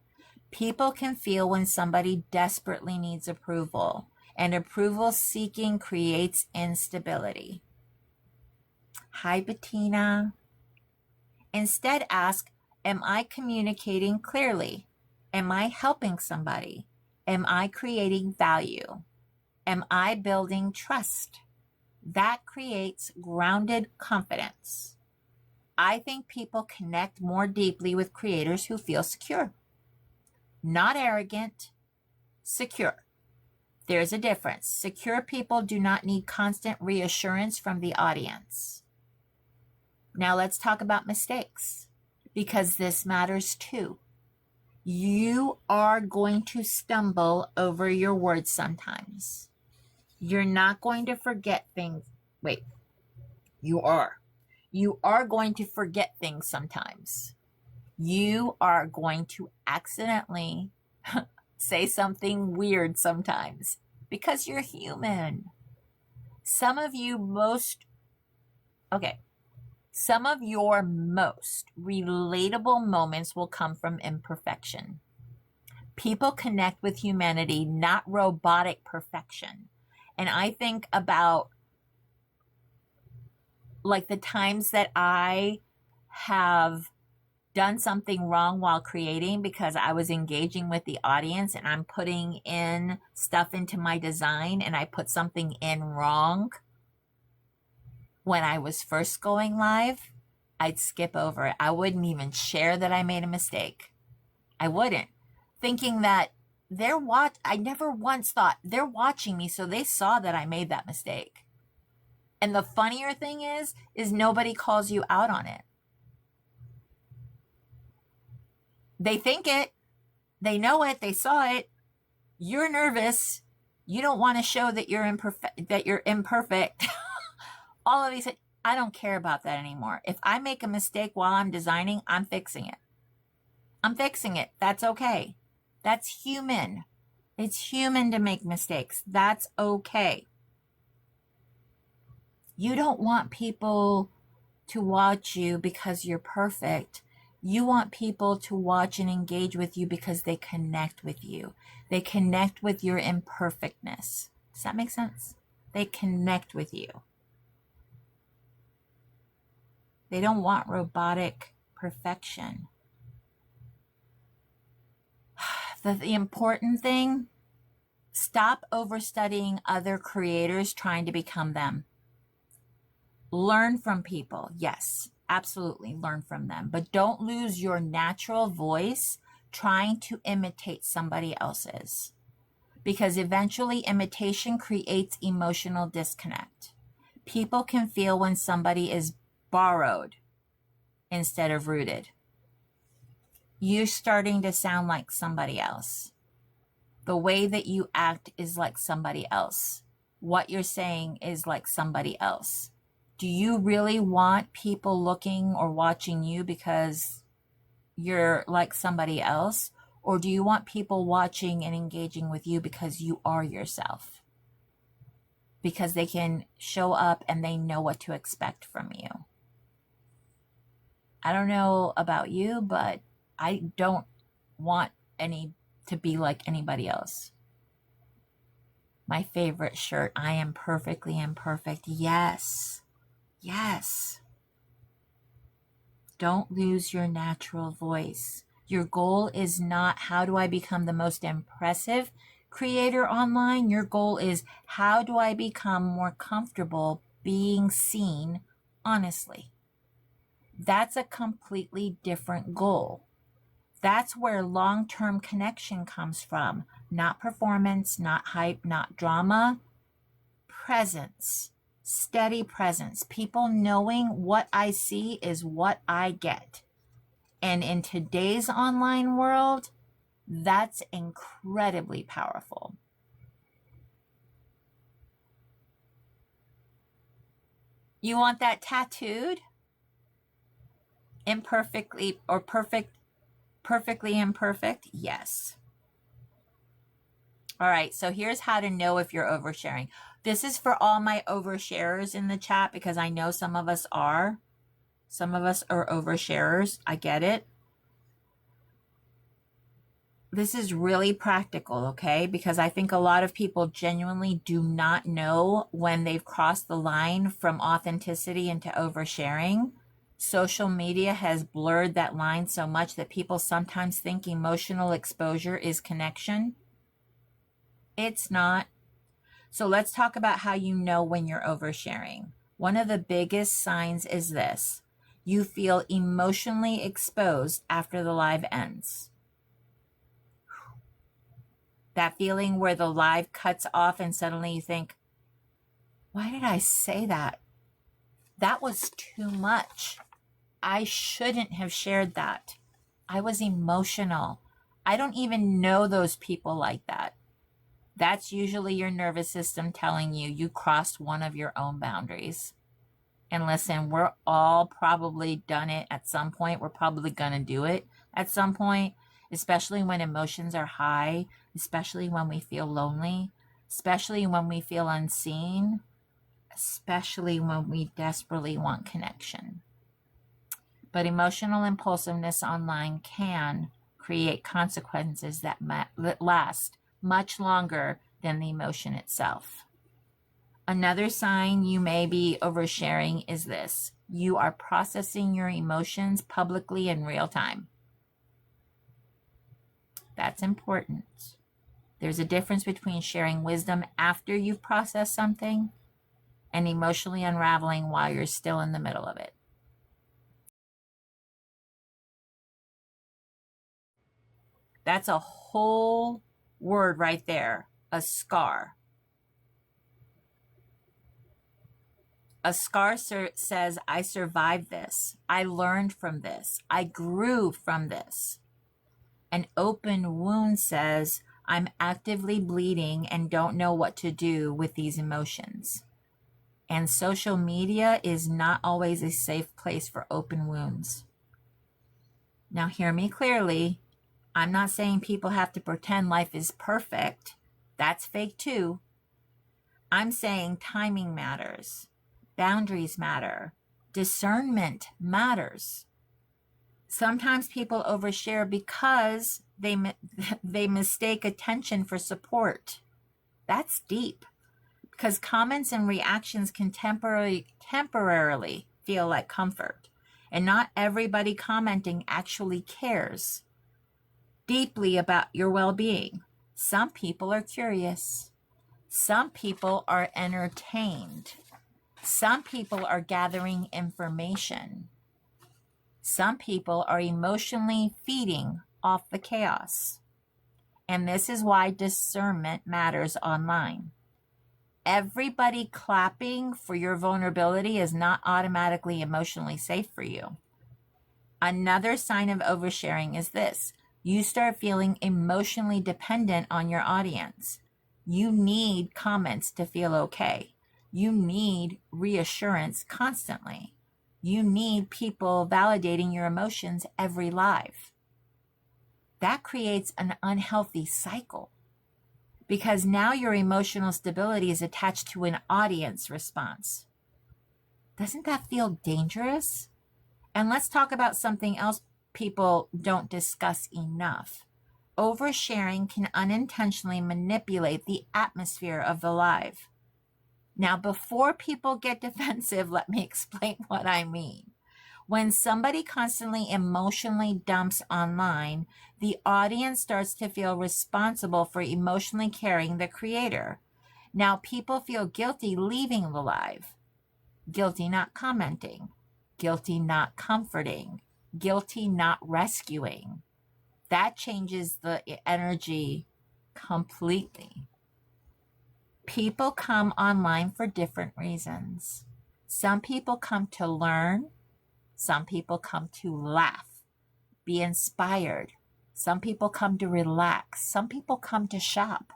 People can feel when somebody desperately needs approval, and approval seeking creates instability. Hi, Bettina. Instead, ask, am I communicating clearly? Am I helping somebody? Am I creating value? Am I building trust? That creates grounded confidence. I think people connect more deeply with creators who feel secure. Not arrogant, secure. There's a difference. Secure people do not need constant reassurance from the audience. Now let's talk about mistakes, because this matters too. You are going to stumble over your words sometimes. You're not going to forget things. Wait, you are. You are going to forget things sometimes. You are going to accidentally say something weird sometimes because you're human. Some of you most, okay, some of your most relatable moments will come from imperfection. People connect with humanity, not robotic perfection. And I think about like the times that I have done something wrong while creating because I was engaging with the audience and I'm putting in stuff into my design and I put something in wrong when I was first going live, I'd skip over it. I wouldn't even share that I made a mistake. I wouldn't. Thinking that I never once thought they're watching me, so they saw that I made that mistake. And the funnier thing is nobody calls you out on it. They think it, they know it, they saw it. You're nervous. You don't want to show that you're imperfect. All of these, I don't care about that anymore. If I make a mistake while I'm designing, I'm fixing it. I'm fixing it. That's okay. That's human. It's human to make mistakes. That's okay. You don't want people to watch you because you're perfect. You want people to watch and engage with you because they connect with you. They connect with your imperfectness. Does that make sense? They connect with you. They don't want robotic perfection. The important thing, stop overstudying other creators trying to become them. Learn from people. Yes, absolutely learn from them. But don't lose your natural voice trying to imitate somebody else's. Because eventually imitation creates emotional disconnect. People can feel when somebody is borrowed instead of rooted. You're starting to sound like somebody else. The way that you act is like somebody else. What you're saying is like somebody else. Do you really want people looking or watching you because you're like somebody else? Or do you want people watching and engaging with you because you are yourself? Because they can show up and they know what to expect from you. I don't know about you, but I don't want any to be like anybody else. My favorite shirt, I am perfectly imperfect. Yes. Yes. Don't lose your natural voice. Your goal is not how do I become the most impressive creator online? Your goal is how do I become more comfortable being seen honestly? That's a completely different goal. That's where long-term connection comes from. Not performance, not hype, not drama. Presence. Steady presence. People knowing what I see is what I get. And in today's online world, that's incredibly powerful. You want that tattooed? Imperfectly or perfectly imperfect? Yes. All right, so here's how to know if you're oversharing. This is for all my oversharers in the chat because I know some of us are. Some of us are oversharers. I get it. This is really practical, okay? Because I think a lot of people genuinely do not know when they've crossed the line from authenticity into oversharing. Social media has blurred that line so much that people sometimes think emotional exposure is connection. It's not. So let's talk about how you know when you're oversharing. One of the biggest signs is this. You feel emotionally exposed after the live ends. That feeling where the live cuts off and suddenly you think, why did I say that? That was too much. I shouldn't have shared that. I was emotional. I don't even know those people like that. That's usually your nervous system telling you you crossed one of your own boundaries. And listen, we're all probably done it at some point. We're probably going to do it at some point, especially when emotions are high, especially when we feel lonely, especially when we feel unseen, especially when we desperately want connection. But emotional impulsiveness online can create consequences that last much longer than the emotion itself. Another sign you may be oversharing is this: you are processing your emotions publicly in real time. That's important. There's a difference between sharing wisdom after you've processed something and emotionally unraveling while you're still in the middle of it. That's a whole word right there, a scar. A scar says, I survived this. I learned from this. I grew from this. An open wound says, I'm actively bleeding and don't know what to do with these emotions. And social media is not always a safe place for open wounds. Now, hear me clearly. I'm not saying people have to pretend life is perfect. That's fake too. I'm saying timing matters. Boundaries matter. Discernment matters. Sometimes people overshare because they mistake attention for support. That's deep, because comments and reactions can temporarily feel like comfort, and not everybody commenting actually cares deeply about your well-being. Some people are curious. Some people are entertained. Some people are gathering information. Some people are emotionally feeding off the chaos. And this is why discernment matters online. Everybody clapping for your vulnerability is not automatically emotionally safe for you. Another sign of oversharing is this: you start feeling emotionally dependent on your audience. You need comments to feel okay. You need reassurance constantly. You need people validating your emotions every live. That creates an unhealthy cycle, because now your emotional stability is attached to an audience response. Doesn't that feel dangerous? And let's talk about something else people don't discuss enough. Oversharing can unintentionally manipulate the atmosphere of the live. Now, before people get defensive, let me explain what I mean. When somebody constantly emotionally dumps online, the audience starts to feel responsible for emotionally carrying the creator. Now, people feel guilty leaving the live, guilty not commenting, guilty not comforting, guilty not rescuing. That changes the energy completely. People come online for different reasons. Some people come to learn. Some people come to laugh, be inspired. Some people come to relax. Some people come to shop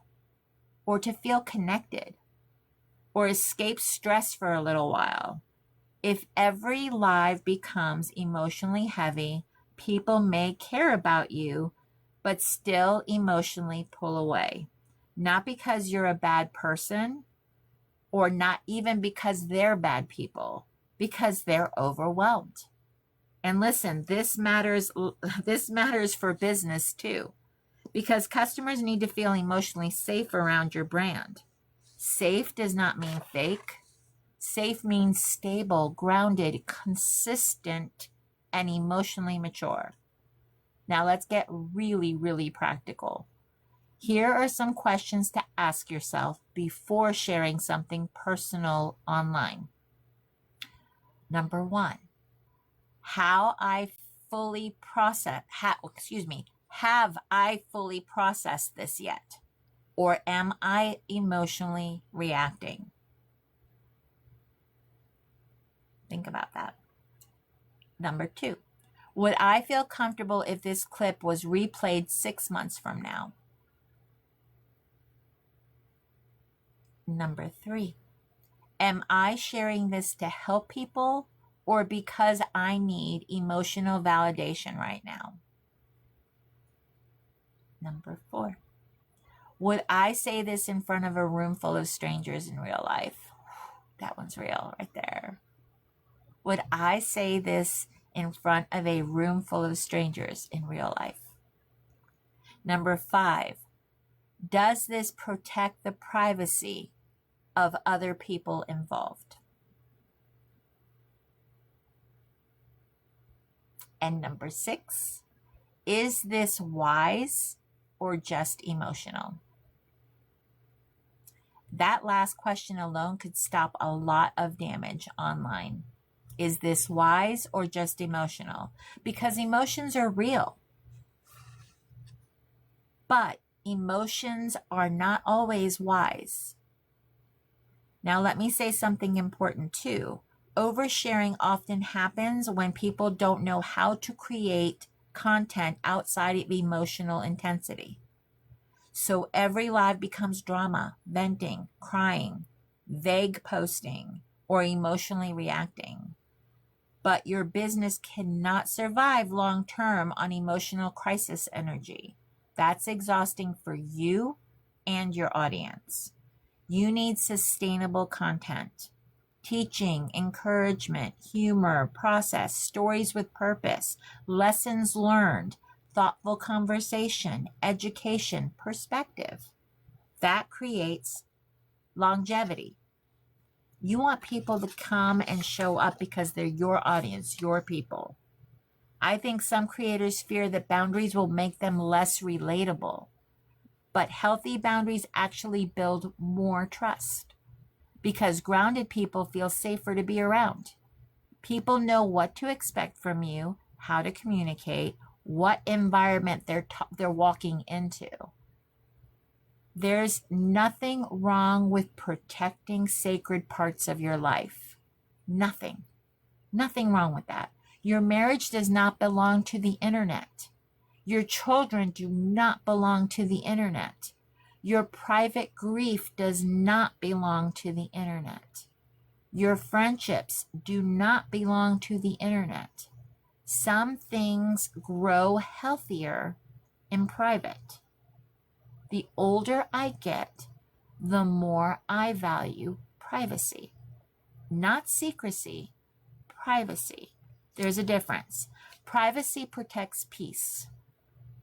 or to feel connected or escape stress for a little while. If every live becomes emotionally heavy, people may care about you, but still emotionally pull away. Not because you're a bad person, or not even because they're bad people, because they're overwhelmed. And listen, this matters for business too, because customers need to feel emotionally safe around your brand. Safe does not mean fake. Safe means stable, grounded, consistent, and emotionally mature. Now let's get really, really practical. Here are some questions to ask yourself before sharing something personal online. Number one, have I fully processed this yet? Or am I emotionally reacting? Think about that. Number two, would I feel comfortable if this clip was replayed 6 months from now? Number 3, am I sharing this to help people or because I need emotional validation right now? Number 4, would I say this in front of a room full of strangers in real life? That one's real right there. Would I say this in front of a room full of strangers in real life? Number 5, does this protect the privacy of other people involved? And number 6, is this wise or just emotional? That last question alone could stop a lot of damage online. Is this wise or just emotional? Because emotions are real. But emotions are not always wise. Now, let me say something important too. Oversharing often happens when people don't know how to create content outside of emotional intensity. So every live becomes drama, venting, crying, vague posting, or emotionally reacting. But your business cannot survive long term on emotional crisis energy. That's exhausting for you and your audience. You need sustainable content. Teaching, encouragement, humor, process, stories with purpose, lessons learned, thoughtful conversation, education, perspective. That creates longevity. You want people to come and show up because they're your audience, your people. I think some creators fear that boundaries will make them less relatable, but healthy boundaries actually build more trust because grounded people feel safer to be around. People know what to expect from you, how to communicate, what environment they're walking into. There's nothing wrong with protecting sacred parts of your life. Nothing. Nothing wrong with that. Your marriage does not belong to the internet. Your children do not belong to the internet. Your private grief does not belong to the internet. Your friendships do not belong to the internet. Some things grow healthier in private. The older I get, the more I value privacy. Not secrecy, privacy. There's a difference. Privacy protects peace,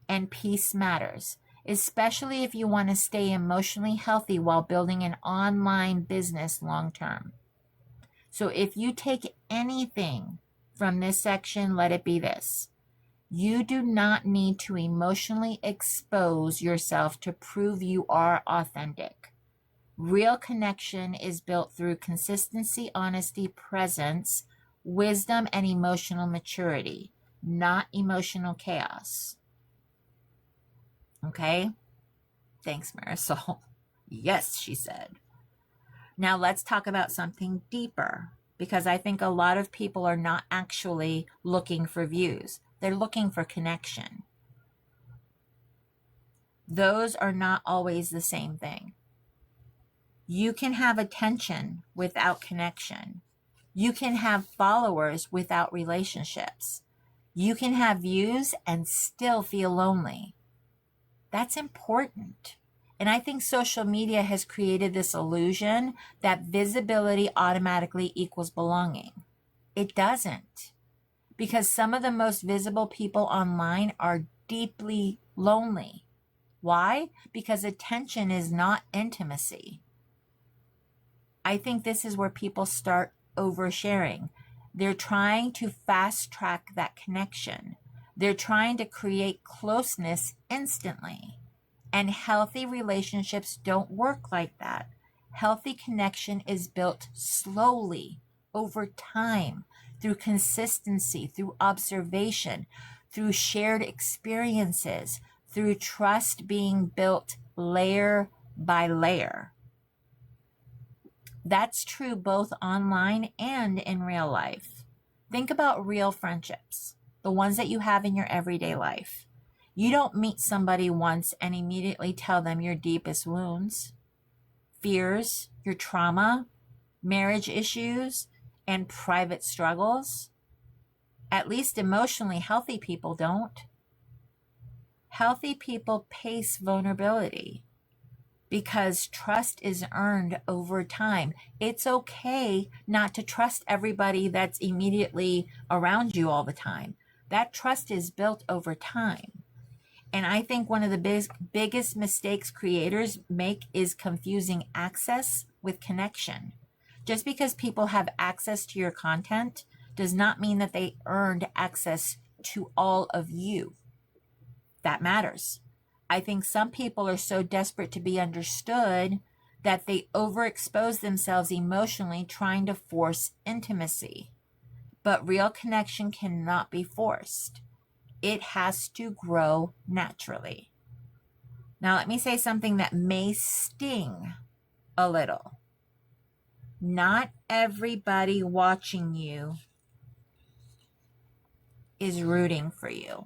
and peace matters, especially if you want to stay emotionally healthy while building an online business long term. So if you take anything from this section, let it be this. You do not need to emotionally expose yourself to prove you are authentic. Real connection is built through consistency, honesty, presence, wisdom, and emotional maturity, not emotional chaos. Okay? Thanks, Marisol. Yes, she said. Now let's talk about something deeper, because I think a lot of people are not actually looking for views. They're looking for connection. Those are not always the same thing. You can have attention without connection. You can have followers without relationships. You can have views and still feel lonely. That's important. And I think social media has created this illusion that visibility automatically equals belonging. It doesn't. Because some of the most visible people online are deeply lonely. Why? Because attention is not intimacy. I think this is where people start oversharing. They're trying to fast track that connection. They're trying to create closeness instantly. And healthy relationships don't work like that. Healthy connection is built slowly over time through consistency, through observation, through shared experiences, through trust being built layer by layer. That's true both online and in real life. Think about real friendships, the ones that you have in your everyday life. You don't meet somebody once and immediately tell them your deepest wounds. fears, your trauma, marriage issues, and private struggles. At least emotionally healthy people don't. Healthy people pace vulnerability because trust is earned over time. It's okay not to trust everybody that's immediately around you all the time. That trust is built over time. And I think one of the biggest mistakes creators make is confusing access with connection. Just because people have access to your content does not mean that they earned access to all of you. That matters. I think some people are so desperate to be understood that they overexpose themselves emotionally trying to force intimacy. But real connection cannot be forced. It has to grow naturally. Now, let me say something that may sting a little. Not everybody watching you is rooting for you,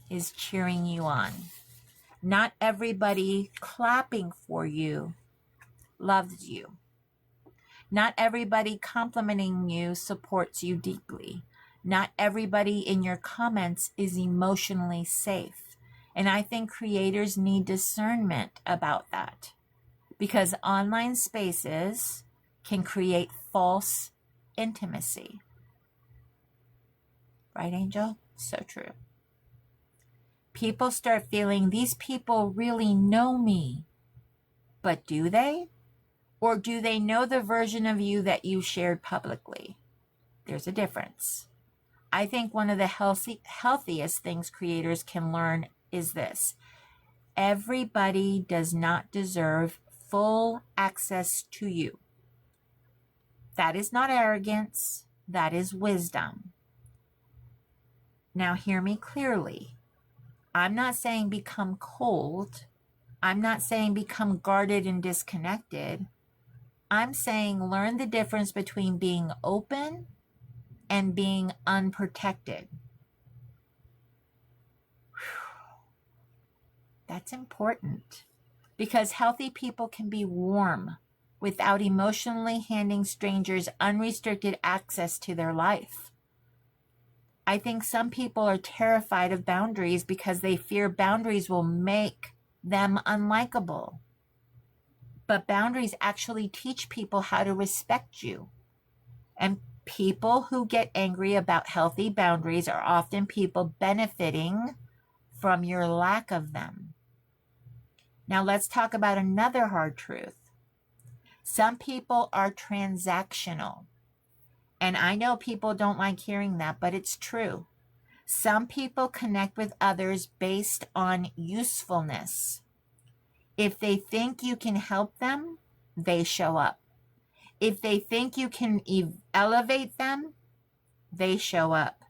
is cheering you on. Not everybody clapping for you loves you. Not everybody complimenting you supports you deeply. Not everybody in your comments is emotionally safe. And I think creators need discernment about that, because online spaces can create false intimacy. Right, Angel? So true. People start feeling these people really know me. But do they? Or do they know the version of you that you shared publicly? There's a difference. I think one of the healthiest things creators can learn is this. Everybody does not deserve full access to you. That is not arrogance. That is wisdom. Now hear me clearly. I'm not saying become cold. I'm not saying become guarded and disconnected. I'm saying learn the difference between being open and being unprotected. That's important, because healthy people can be warm without emotionally handing strangers unrestricted access to their life. I think some people are terrified of boundaries because they fear boundaries will make them unlikable. But boundaries actually teach people how to respect you. And people who get angry about healthy boundaries are often people benefiting from your lack of them. Now let's talk about another hard truth. Some people are transactional. And I know people don't like hearing that, but it's true. Some people connect with others based on usefulness. If they think you can help them, they show up. If they think you can elevate them, they show up.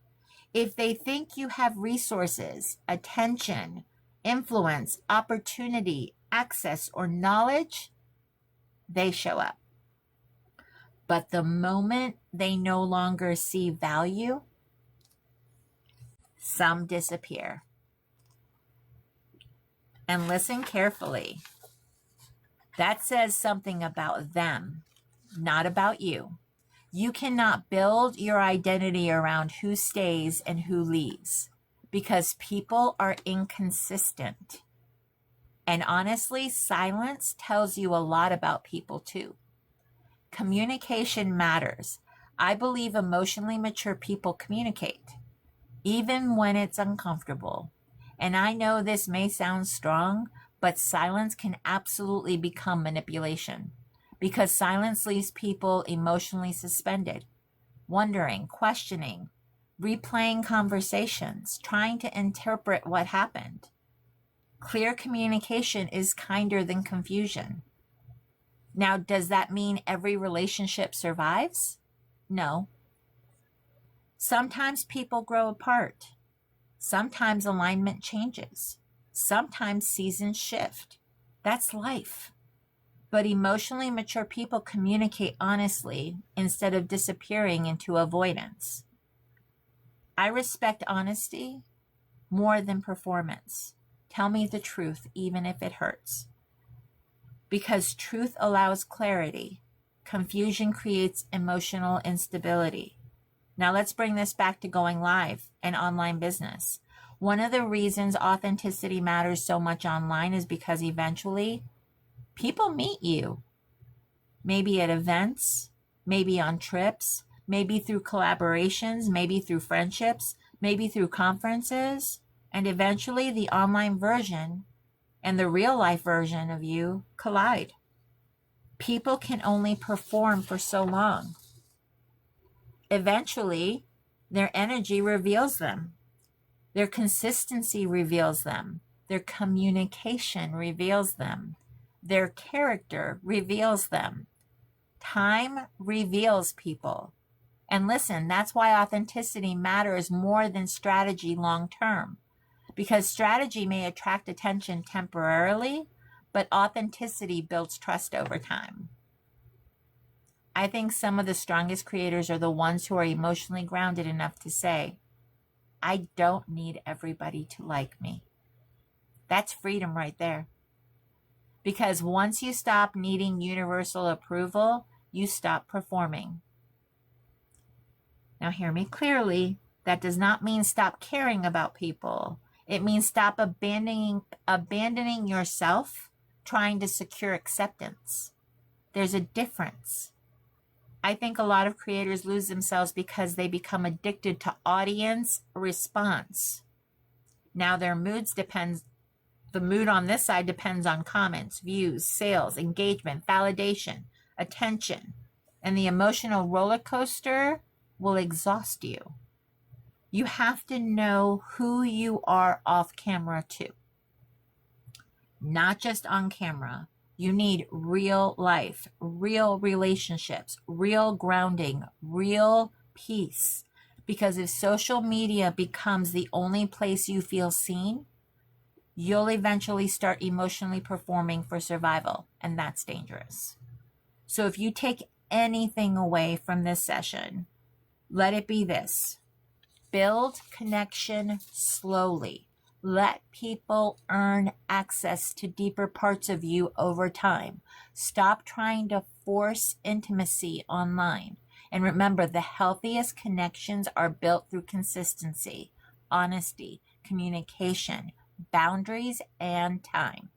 If they think you have resources, attention, influence, opportunity, access, or knowledge, they show up. But the moment they no longer see value, some disappear. And listen carefully. That says something about them, not about you. You cannot build your identity around who stays and who leaves, because people are inconsistent. And honestly, silence tells you a lot about people too. Communication matters. I believe emotionally mature people communicate, even when it's uncomfortable. And I know this may sound strong, but silence can absolutely become manipulation, because silence leaves people emotionally suspended, wondering, questioning, replaying conversations, trying to interpret what happened. Clear communication is kinder than confusion. Now, does that mean every relationship survives? No. Sometimes people grow apart. Sometimes alignment changes. Sometimes seasons shift. That's life. But emotionally mature people communicate honestly instead of disappearing into avoidance. I respect honesty more than performance. Tell me the truth, even if it hurts. because truth allows clarity. Confusion creates emotional instability. Now let's bring this back to going live and online business. One of the reasons authenticity matters so much online is because eventually people meet you. Maybe at events, maybe on trips, maybe through collaborations, maybe through friendships, maybe through conferences, and eventually the online version and the real life version of you collide. People can only perform for so long. Eventually, their energy reveals them. Their consistency reveals them. Their communication reveals them. Their character reveals them. Time reveals people. And listen, that's why authenticity matters more than strategy long term. Because strategy may attract attention temporarily, but authenticity builds trust over time. I think some of the strongest creators are the ones who are emotionally grounded enough to say, I don't need everybody to like me. That's freedom right there. Because once you stop needing universal approval, you stop performing. Now hear me clearly. That does not mean stop caring about people. It means stop abandoning yourself trying to secure acceptance. There's a difference. I think a lot of creators lose themselves because they become addicted to audience response. Now the mood on this side depends on comments, views, sales, engagement, validation, attention, and the emotional roller coaster will exhaust you. You have to know who you are off camera too, not just on camera. You need real life, real relationships, real grounding, real peace. Because if social media becomes the only place you feel seen, you'll eventually start emotionally performing for survival, and that's dangerous. So if you take anything away from this session, let it be this. Build connection slowly. Let people earn access to deeper parts of you over time. Stop trying to force intimacy online. And remember, the healthiest connections are built through consistency, honesty, communication, boundaries, and time.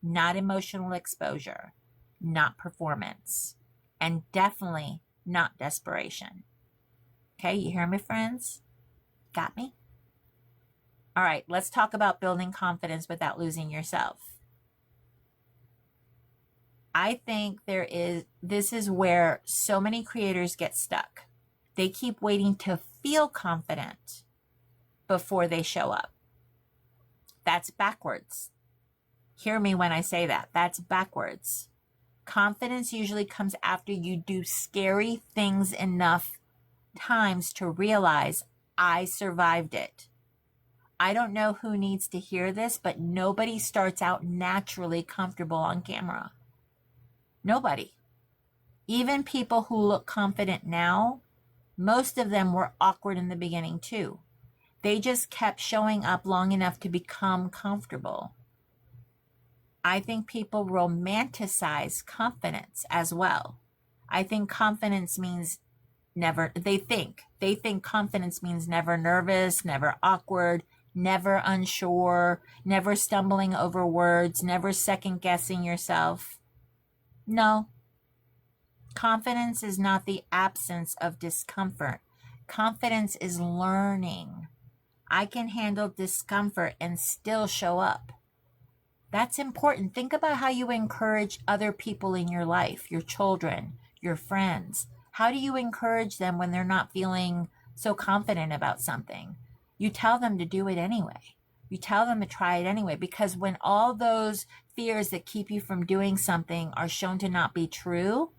Not emotional exposure, not performance, and definitely not desperation. Okay, you hear me, friends? Got me? All right, let's talk about building confidence without losing yourself. I think this is where so many creators get stuck. They keep waiting to feel confident before they show up. That's backwards. Hear me when I say that. That's backwards. Confidence usually comes after you do scary things enough times to realize I survived it. I don't know who needs to hear this, but nobody starts out naturally comfortable on camera. Nobody. Even people who look confident now, most of them were awkward in the beginning too. They just kept showing up long enough to become comfortable. I think people romanticize confidence as well. I think confidence means they think confidence means never nervous, never awkward, never unsure, never stumbling over words, never second guessing yourself. No. Confidence is not the absence of discomfort. Confidence is learning. I can handle discomfort and still show up. That's important. Think about how you encourage other people in your life, your children, your friends. How do you encourage them when they're not feeling so confident about something? You tell them to do it anyway. You tell them to try it anyway, because when all those fears that keep you from doing something are shown to not be true,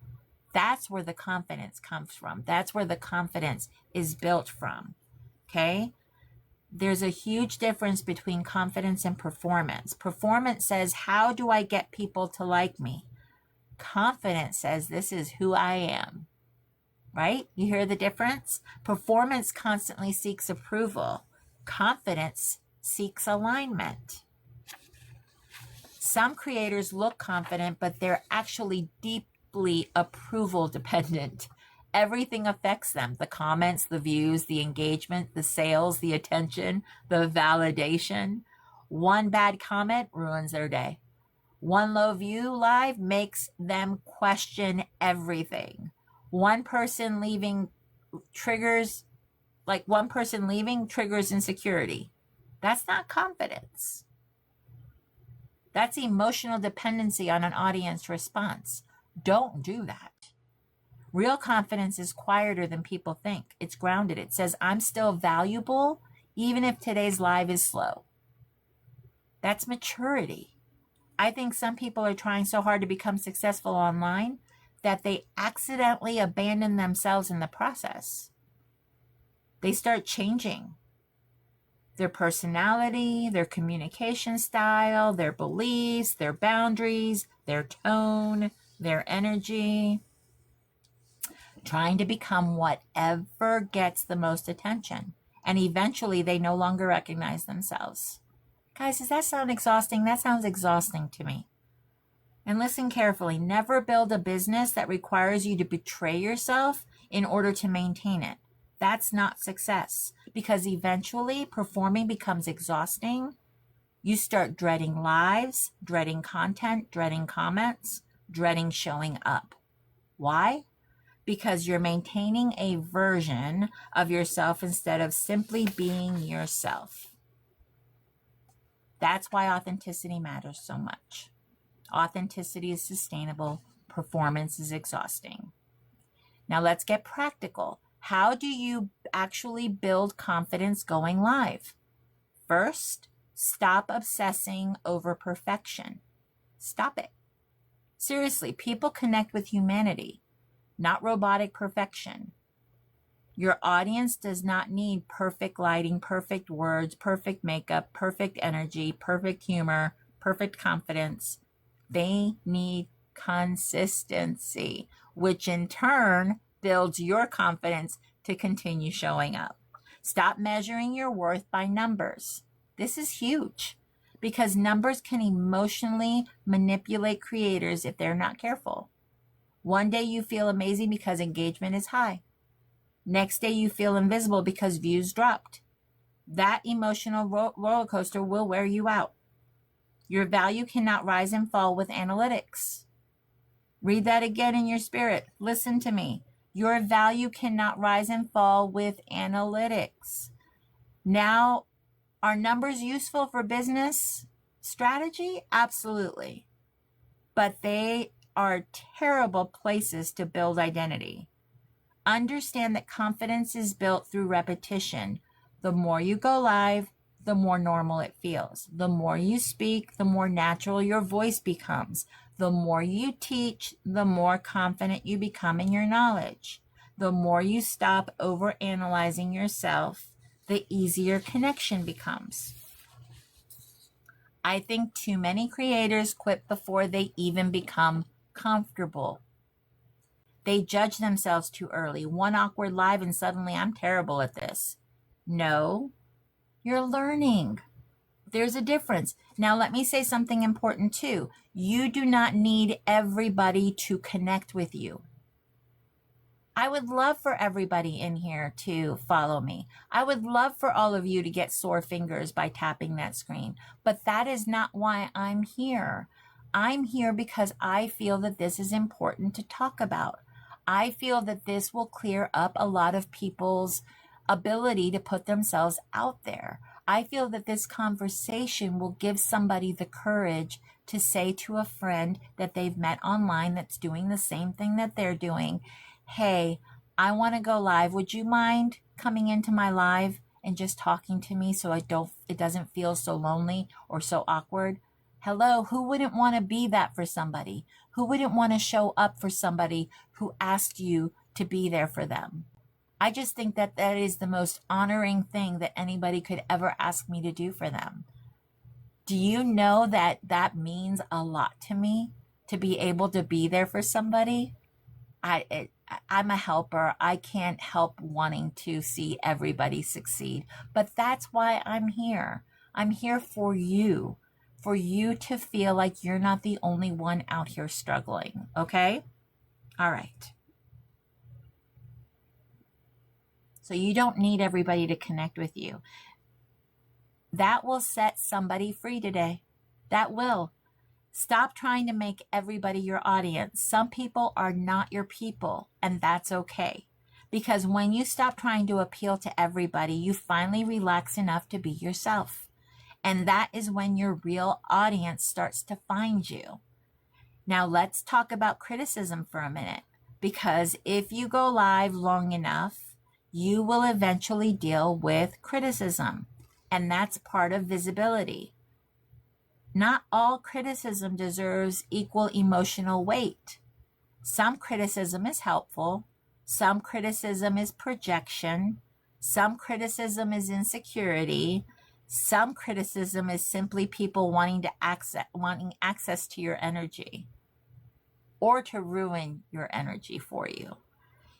that's where the confidence comes from. That's where the confidence is built from. Okay? There's a huge difference between confidence and performance. Performance says, how do I get people to like me? Confidence says, this is who I am. Right? You hear the difference? Performance constantly seeks approval. Confidence seeks alignment. Some creators look confident, but they're actually deeply approval dependent. Everything affects them: the comments, the views, the engagement, the sales, the attention, the validation. One bad comment ruins their day. One low view live makes them question everything. One person leaving triggers, one person leaving triggers insecurity. That's not confidence. That's emotional dependency on an audience response. Don't do that. Real confidence is quieter than people think. It's grounded. It says, I'm still valuable, even if today's live is slow. That's maturity. I think some people are trying so hard to become successful online that they accidentally abandon themselves in the process. They start changing their personality, their communication style, their beliefs, their boundaries, their tone, their energy, trying to become whatever gets the most attention. And eventually they no longer recognize themselves. Guys, does that sound exhausting? That sounds exhausting to me. And listen carefully. Never build a business that requires you to betray yourself in order to maintain it. That's not success, because eventually performing becomes exhausting. You start dreading lives, dreading content, dreading comments, dreading showing up. Why? Because you're maintaining a version of yourself instead of simply being yourself. That's why authenticity matters so much. Authenticity is sustainable. Performance is exhausting. Now let's get practical. How do you actually build confidence going live? First, stop obsessing over perfection. Stop it. Seriously, people connect with humanity, not robotic perfection. Your audience does not need perfect lighting, perfect words, perfect makeup, perfect energy, perfect humor, perfect confidence. They need consistency, which in turn builds your confidence to continue showing up. Stop measuring your worth by numbers. This is huge because numbers can emotionally manipulate creators if they're not careful. One day you feel amazing because engagement is high. Next day you feel invisible because views dropped. That emotional roller coaster will wear you out. Your value cannot rise and fall with analytics. Read that again in your spirit. Listen to me. Your value cannot rise and fall with analytics. Now, are numbers useful for business strategy? Absolutely. But they are terrible places to build identity. Understand that confidence is built through repetition. The more you go live, the more normal it feels. The more you speak, the more natural your voice becomes. The more you teach, the more confident you become in your knowledge. The more you stop overanalyzing yourself, the easier connection becomes. I think too many creators quit before they even become comfortable. They judge themselves too early. One awkward live and suddenly I'm terrible at this. No, you're learning. There's a difference. Now, let me say something important too. You do not need everybody to connect with you. I would love for everybody in here to follow me. I would love for all of you to get sore fingers by tapping that screen. But that is not why I'm here. I'm here because I feel that this is important to talk about. I feel that this will clear up a lot of people's ability to put themselves out there. I feel that this conversation will give somebody the courage to say to a friend that they've met online that's doing the same thing that they're doing, hey, I want to go live. Would you mind coming into my live and just talking to me so it doesn't feel so lonely or so awkward? Hello, who wouldn't want to be that for somebody? Who wouldn't want to show up for somebody who asked you to be there for them? I just think that that is the most honoring thing that anybody could ever ask me to do for them. Do you know that that means a lot to me, to be able to be there for somebody? I'm a helper. I can't help wanting to see everybody succeed, but that's why I'm here. I'm here for you, for you to feel like you're not the only one out here struggling, okay? All right. So you don't need everybody to connect with you. That will set somebody free today. That will. Stop trying to make everybody your audience. Some people are not your people, and that's okay. Because when you stop trying to appeal to everybody, you finally relax enough to be yourself. And that is when your real audience starts to find you. Now let's talk about criticism for a minute, because if you go live long enough, you will eventually deal with criticism, and that's part of visibility. Not all criticism deserves equal emotional weight. Some criticism is helpful, some criticism is projection, some criticism is insecurity, some criticism is simply people wanting access to your energy or to ruin your energy for you.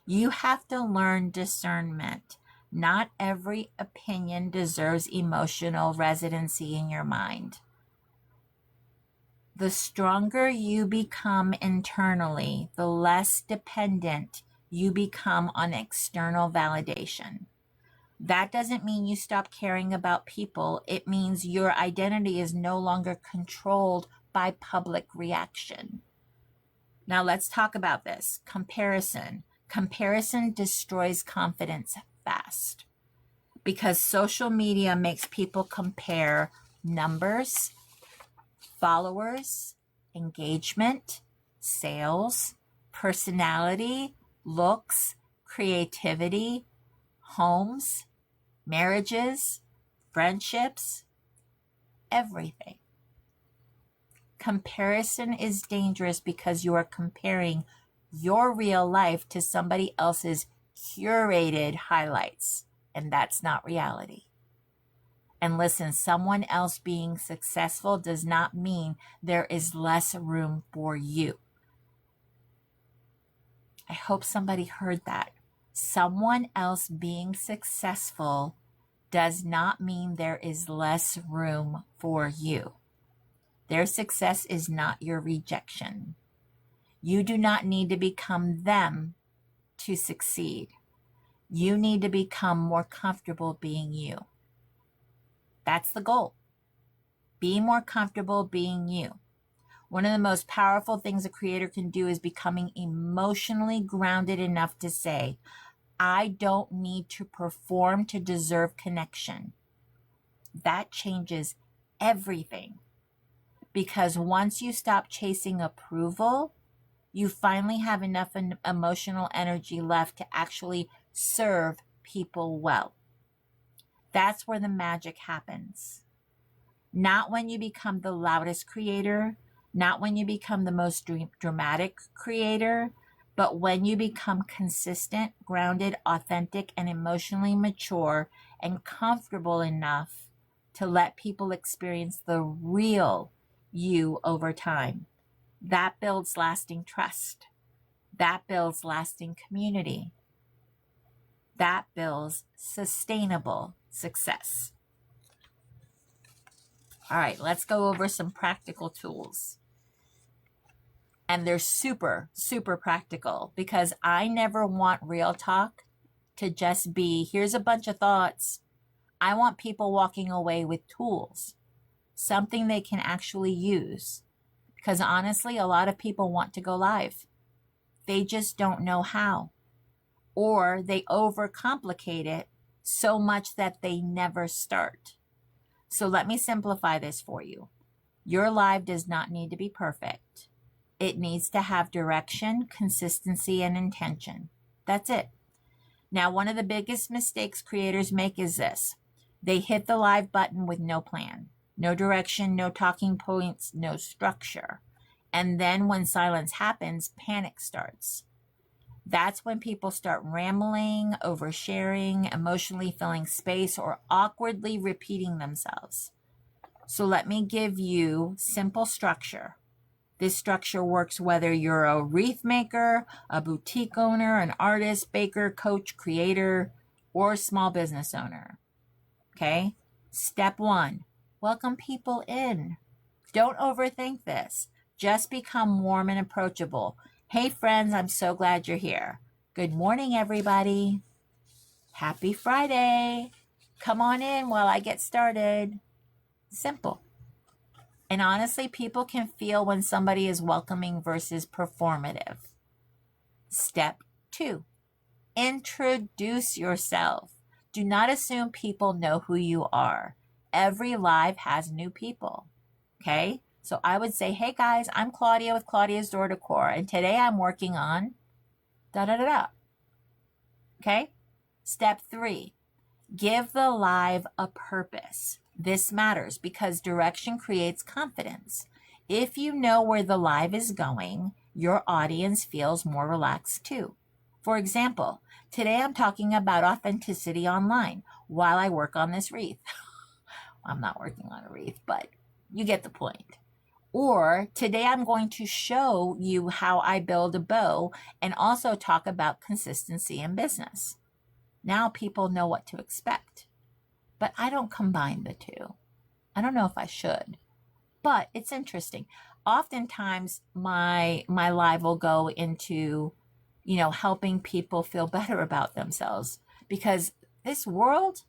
You have to learn discernment. Not every opinion deserves emotional residency in your mind. The stronger you become internally, the less dependent you become on external validation. That doesn't mean you stop caring about people. It means your identity is no longer controlled by public reaction. Now let's talk about this. Comparison. Comparison destroys confidence fast because social media makes people compare numbers, followers, engagement, sales, personality, looks, creativity, homes, marriages, friendships, everything. Comparison is dangerous because you are comparing your real life to somebody else's curated highlights, and that's not reality. And listen, someone else being successful does not mean there is less room for you. I hope somebody heard that. Someone else being successful does not mean there is less room for you. Their success is not your rejection. You do not need to become them to succeed. You need to become more comfortable being you. That's the goal. Be more comfortable being you. One of the most powerful things a creator can do is becoming emotionally grounded enough to say, I don't need to perform to deserve connection. That changes everything. Because once you stop chasing approval, you finally have enough emotional energy left to actually serve people well. That's where the magic happens. Not when you become the loudest creator, not when you become the most dramatic creator, but when you become consistent, grounded, authentic, and emotionally mature and comfortable enough to let people experience the real you over time. That builds lasting trust. That builds lasting community. That builds sustainable success. All right, let's go over some practical tools. And they're super, super practical because I never want Real Talk to just be, here's a bunch of thoughts. I want people walking away with tools, something they can actually use. Because honestly, a lot of people want to go live. They just don't know how. Or they overcomplicate it so much that they never start. So let me simplify this for you. Your live does not need to be perfect. It needs to have direction, consistency, and intention. That's it. Now, one of the biggest mistakes creators make is this. They hit the live button with no plan, no direction, no talking points, no structure. And then when silence happens, panic starts. That's when people start rambling, oversharing, emotionally filling space, or awkwardly repeating themselves. So let me give you simple structure. This structure works whether you're a wreath maker, a boutique owner, an artist, baker, coach, creator, or small business owner. Okay? Step 1, welcome people in. Don't overthink this. Just become warm and approachable. Hey, friends, I'm so glad you're here. Good morning, everybody. Happy Friday. Come on in while I get started. Simple. And honestly, people can feel when somebody is welcoming versus performative. Step 2, introduce yourself. Do not assume people know who you are. Every live has new people. Okay? So I would say, hey guys, I'm Claudia with Claudia's Door Decor, and today I'm working on da da da da. Okay? Step 3, give the live a purpose. This matters because direction creates confidence. If you know where the live is going, your audience feels more relaxed too. For example, today I'm talking about authenticity online while I work on this wreath. I'm not working on a wreath, but you get the point. Or today I'm going to show you how I build a bow and also talk about consistency in business. Now people know what to expect. But I don't combine the two. I don't know if I should, but it's interesting. Oftentimes my live will go into, helping people feel better about themselves, because this world,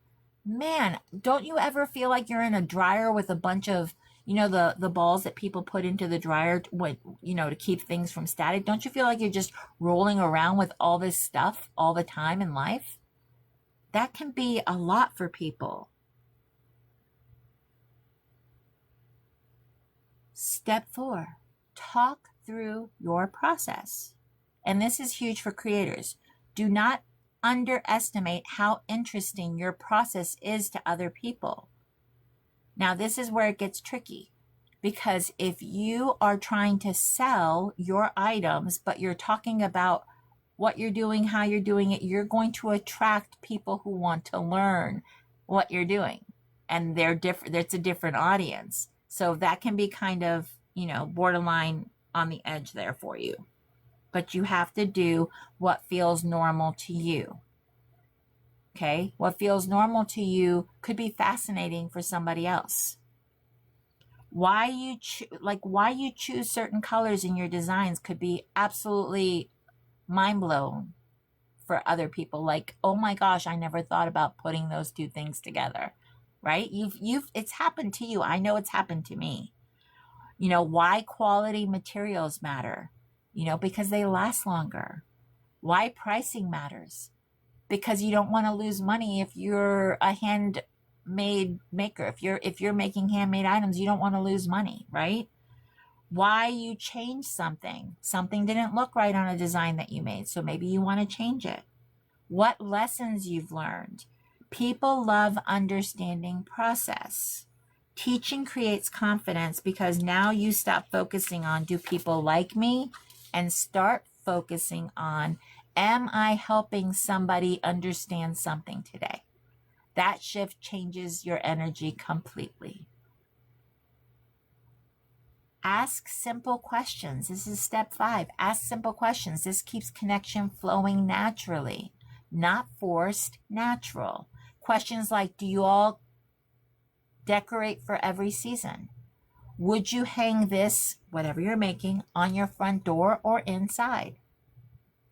man, don't you ever feel like you're in a dryer with a bunch of, the balls that people put into the dryer to keep things from static? Don't you feel like you're just rolling around with all this stuff all the time in life? That can be a lot for people. Step 4, talk through your process. And this is huge for creators. Do not underestimate how interesting your process is to other people. Now, this is where it gets tricky, because if you are trying to sell your items, but you're talking about what you're doing, how you're doing it, you're going to attract people who want to learn what you're doing. And they're different. It's a different audience. So that can be kind of, borderline on the edge there for you. But you have to do what feels normal to you. Okay? What feels normal to you could be fascinating for somebody else. Why you choose certain colors in your designs could be absolutely mind blown for other people. Like, oh my gosh, I never thought about putting those two things together. Right? It's happened to you. I know it's happened to me. Why quality materials matter? Because they last longer. Why pricing matters? Because you don't want to lose money if you're a handmade maker. If you're making handmade items, you don't want to lose money, right? Why you change something. Something didn't look right on a design that you made, so maybe you want to change it. What lessons you've learned. People love understanding process. Teaching creates confidence because now you stop focusing on, do people like me? And start focusing on, am I helping somebody understand something today? That shift changes your energy completely. Ask simple questions. This is step 5. Ask simple questions. This keeps connection flowing naturally, not forced, natural. Questions like, do you all decorate for every season? Would you hang this, whatever you're making, on your front door or inside?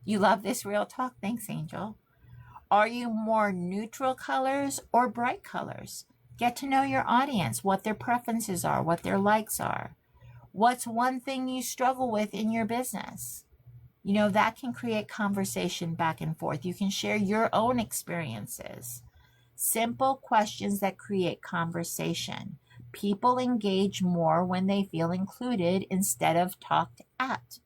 You love this real talk. Thanks, Angel. Are you more neutral colors or bright colors? Get to know your audience, what their preferences are, what their likes are. What's one thing you struggle with in your business? That can create conversation back and forth. You can share your own experiences. Simple questions that create conversation. People engage more when they feel included instead of talked at.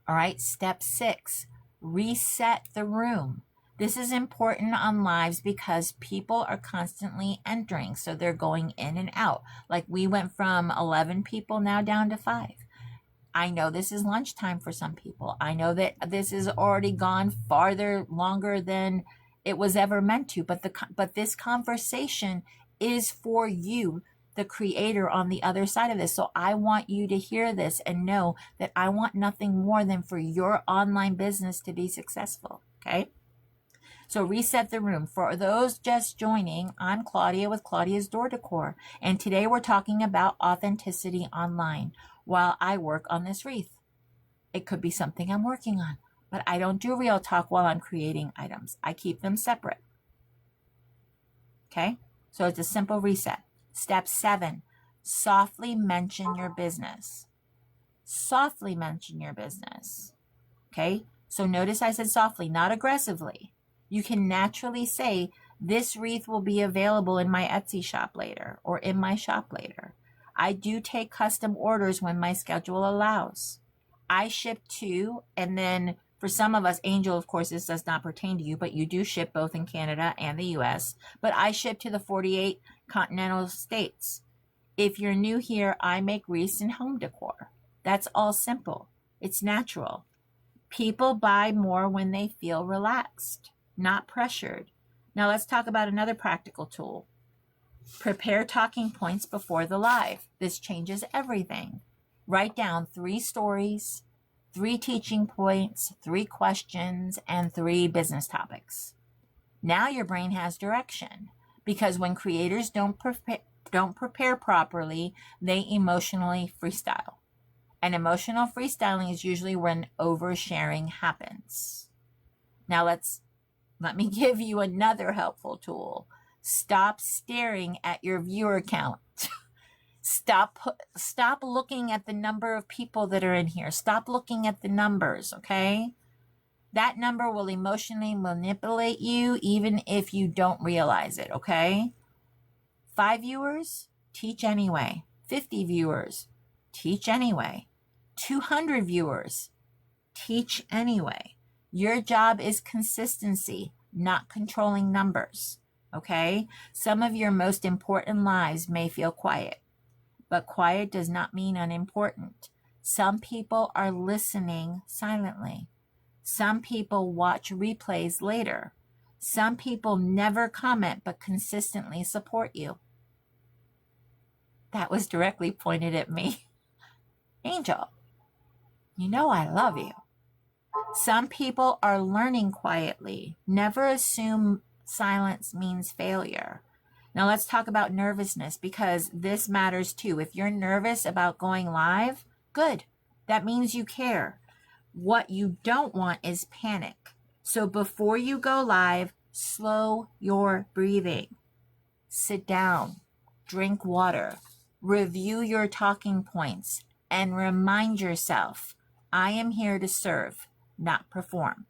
All right, step 6, reset the room. This is important on lives because people are constantly entering, so they're going in and out. Like we went from 11 people now down to 5. I know this is lunchtime for some people. I know that this has already gone farther, longer than it was ever meant to, but this conversation is for you, the creator on the other side of this. So I want you to hear this and know that I want nothing more than for your online business to be successful. Okay. So reset the room. For those just joining, I'm Claudia with Claudia's Door Decor, and today we're talking about authenticity online while I work on this wreath. It could be something I'm working on, but I don't do real talk while I'm creating items. I keep them separate. Okay? So it's a simple reset. Step 7, softly mention your business. Softly mention your business. Okay? So notice I said softly, not aggressively. You can naturally say, this wreath will be available in my Etsy shop later or in my shop later. I do take custom orders when my schedule allows. I ship to, and then for some of us, Angel, of course, this does not pertain to you, but you do ship both in Canada and the US. But I ship to the 48 continental states. If you're new here, I make wreaths and home decor. That's all simple. It's natural. People buy more when they feel relaxed, not pressured. Now let's talk about another practical tool. Prepare talking points before the live. This changes everything. Write down 3 stories, 3 teaching points, 3 questions, and 3 business topics. Now your brain has direction, because when creators don't prepare properly, they emotionally freestyle. And emotional freestyling is usually when oversharing happens. Now let me give you another helpful tool. Stop staring at your viewer count. Stop looking at the number of people that are in here. Stop looking at the numbers, okay? That number will emotionally manipulate you even if you don't realize it, okay? 5 viewers, teach anyway. 50 viewers, teach anyway. 200 viewers, teach anyway. Your job is consistency, not controlling numbers, okay? Some of your most important lives may feel quiet, but quiet does not mean unimportant. Some people are listening silently. Some people watch replays later. Some people never comment but consistently support you. That was directly pointed at me. Angel, you know I love you. Some people are learning quietly. Never assume silence means failure. Now let's talk about nervousness, because this matters too. If you're nervous about going live, good. That means you care. What you don't want is panic. So before you go live, slow your breathing. Sit down, drink water, review your talking points, and remind yourself, I am here to serve, not perform.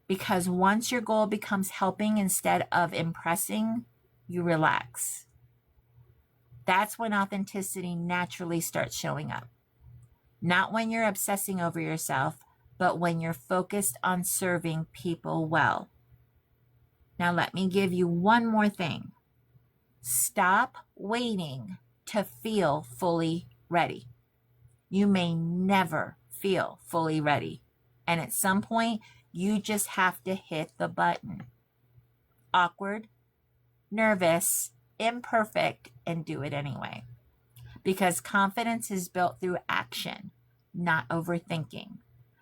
Because once your goal becomes helping instead of impressing, you relax. That's when authenticity naturally starts showing up. Not when you're obsessing over yourself, but when you're focused on serving people well. Now let me give you one more thing. Stop waiting to feel fully ready. You may never feel fully ready. And at some point, you just have to hit the button. Awkward, nervous, imperfect, and do it anyway. Because confidence is built through action, not overthinking.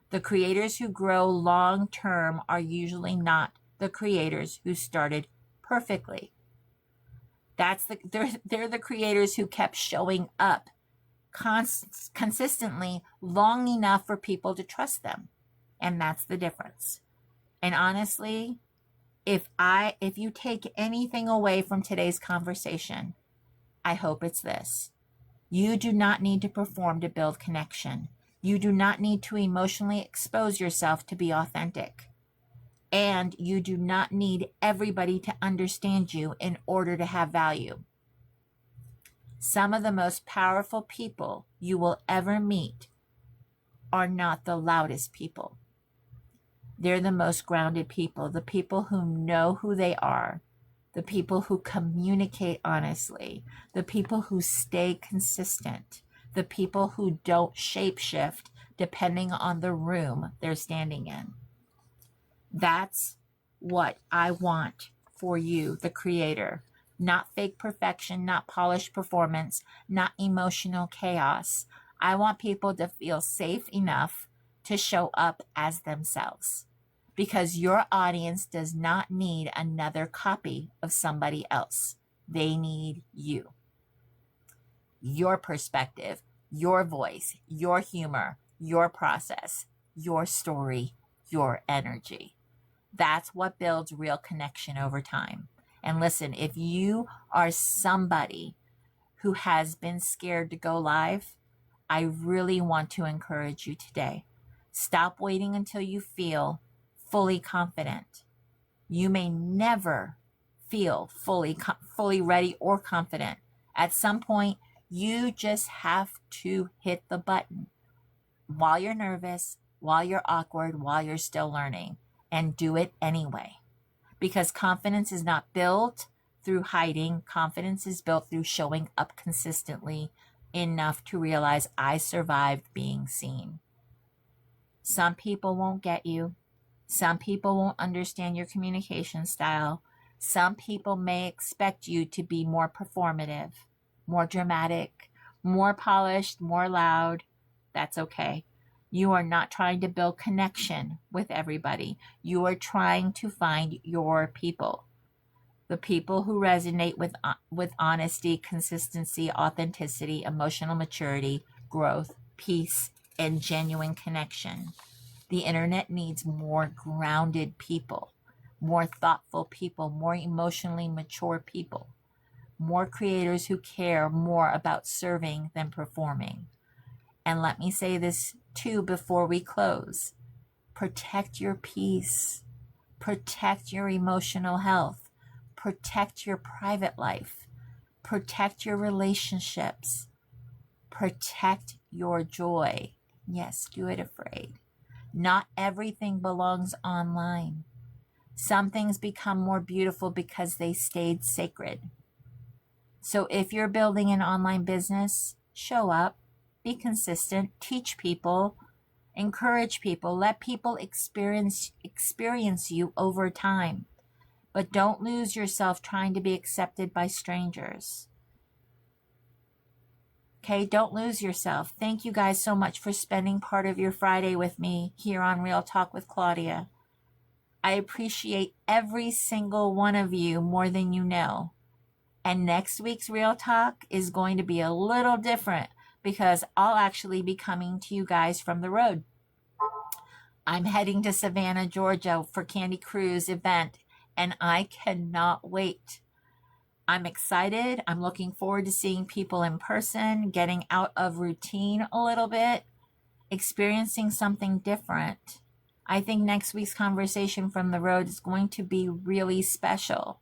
The creators who grow long term are usually not the creators who started perfectly. They're the creators who kept showing up consistently long enough for people to trust them. And that's the difference. And honestly, if you take anything away from today's conversation, I hope it's this. You do not need to perform to build connection. You do not need to emotionally expose yourself to be authentic. And you do not need everybody to understand you in order to have value. Some of the most powerful people you will ever meet are not the loudest people. They're the most grounded people, the people who know who they are, the people who communicate honestly, the people who stay consistent, the people who don't shapeshift depending on the room they're standing in. That's what I want for you, the creator. Not fake perfection, not polished performance, not emotional chaos. I want people to feel safe enough to show up as themselves. because your audience does not need another copy of somebody else. They need you, your perspective, your voice, your humor, your process, your story, your energy. That's what builds real connection over time. And listen, if you are somebody who has been scared to go live, I really want to encourage you today. Stop waiting until you feel fully confident. You may never feel fully ready or confident. At some point, you just have to hit the button while you're nervous, while you're awkward, while you're still learning, and do it anyway. Because confidence is not built through hiding. Confidence is built through showing up consistently enough to realize I survived being seen. Some people won't get you. Some people won't understand your communication style. Some people may expect you to be more performative, more dramatic, more polished, more loud. That's okay. You are not trying to build connection with everybody. You are trying to find your people. The people who resonate with honesty, consistency, authenticity, emotional maturity, growth, peace, and genuine connection. The internet needs more grounded people, more thoughtful people, more emotionally mature people, more creators who care more about serving than performing. And let me say this too before we close. Protect your peace. Protect your emotional health. Protect your private life. Protect your relationships. Protect your joy. Yes, do it afraid. Not everything belongs online. Some things become more beautiful because they stayed sacred. So if you're building an online business, show up, be consistent, teach people, encourage people, let people experience you over time. But don't lose yourself trying to be accepted by strangers. Okay, don't lose yourself. Thank you guys so much for spending part of your Friday with me here on Real Talk with Claudia. I appreciate every single one of you more than you know. And next week's Real Talk is going to be a little different because I'll actually be coming to you guys from the road. I'm heading to Savannah, Georgia for Candy Cruise event, and I cannot wait. I'm excited. I'm looking forward to seeing people in person, getting out of routine a little bit, experiencing something different. I think next week's conversation from the road is going to be really special.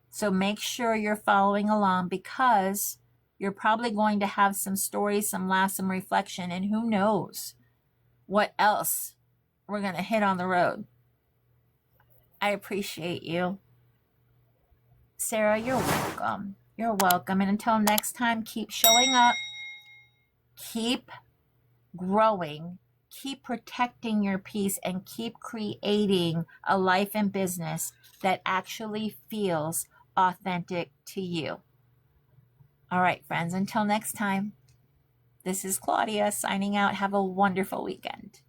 So make sure you're following along because you're probably going to have some stories, some laughs, some reflection, and who knows what else we're going to hit on the road. I appreciate you. Sarah, you're welcome. You're welcome. And until next time, keep showing up, keep growing, keep protecting your peace, and keep creating a life and business that actually feels authentic to you. All right, friends, until next time, this is Claudia signing out. Have a wonderful weekend.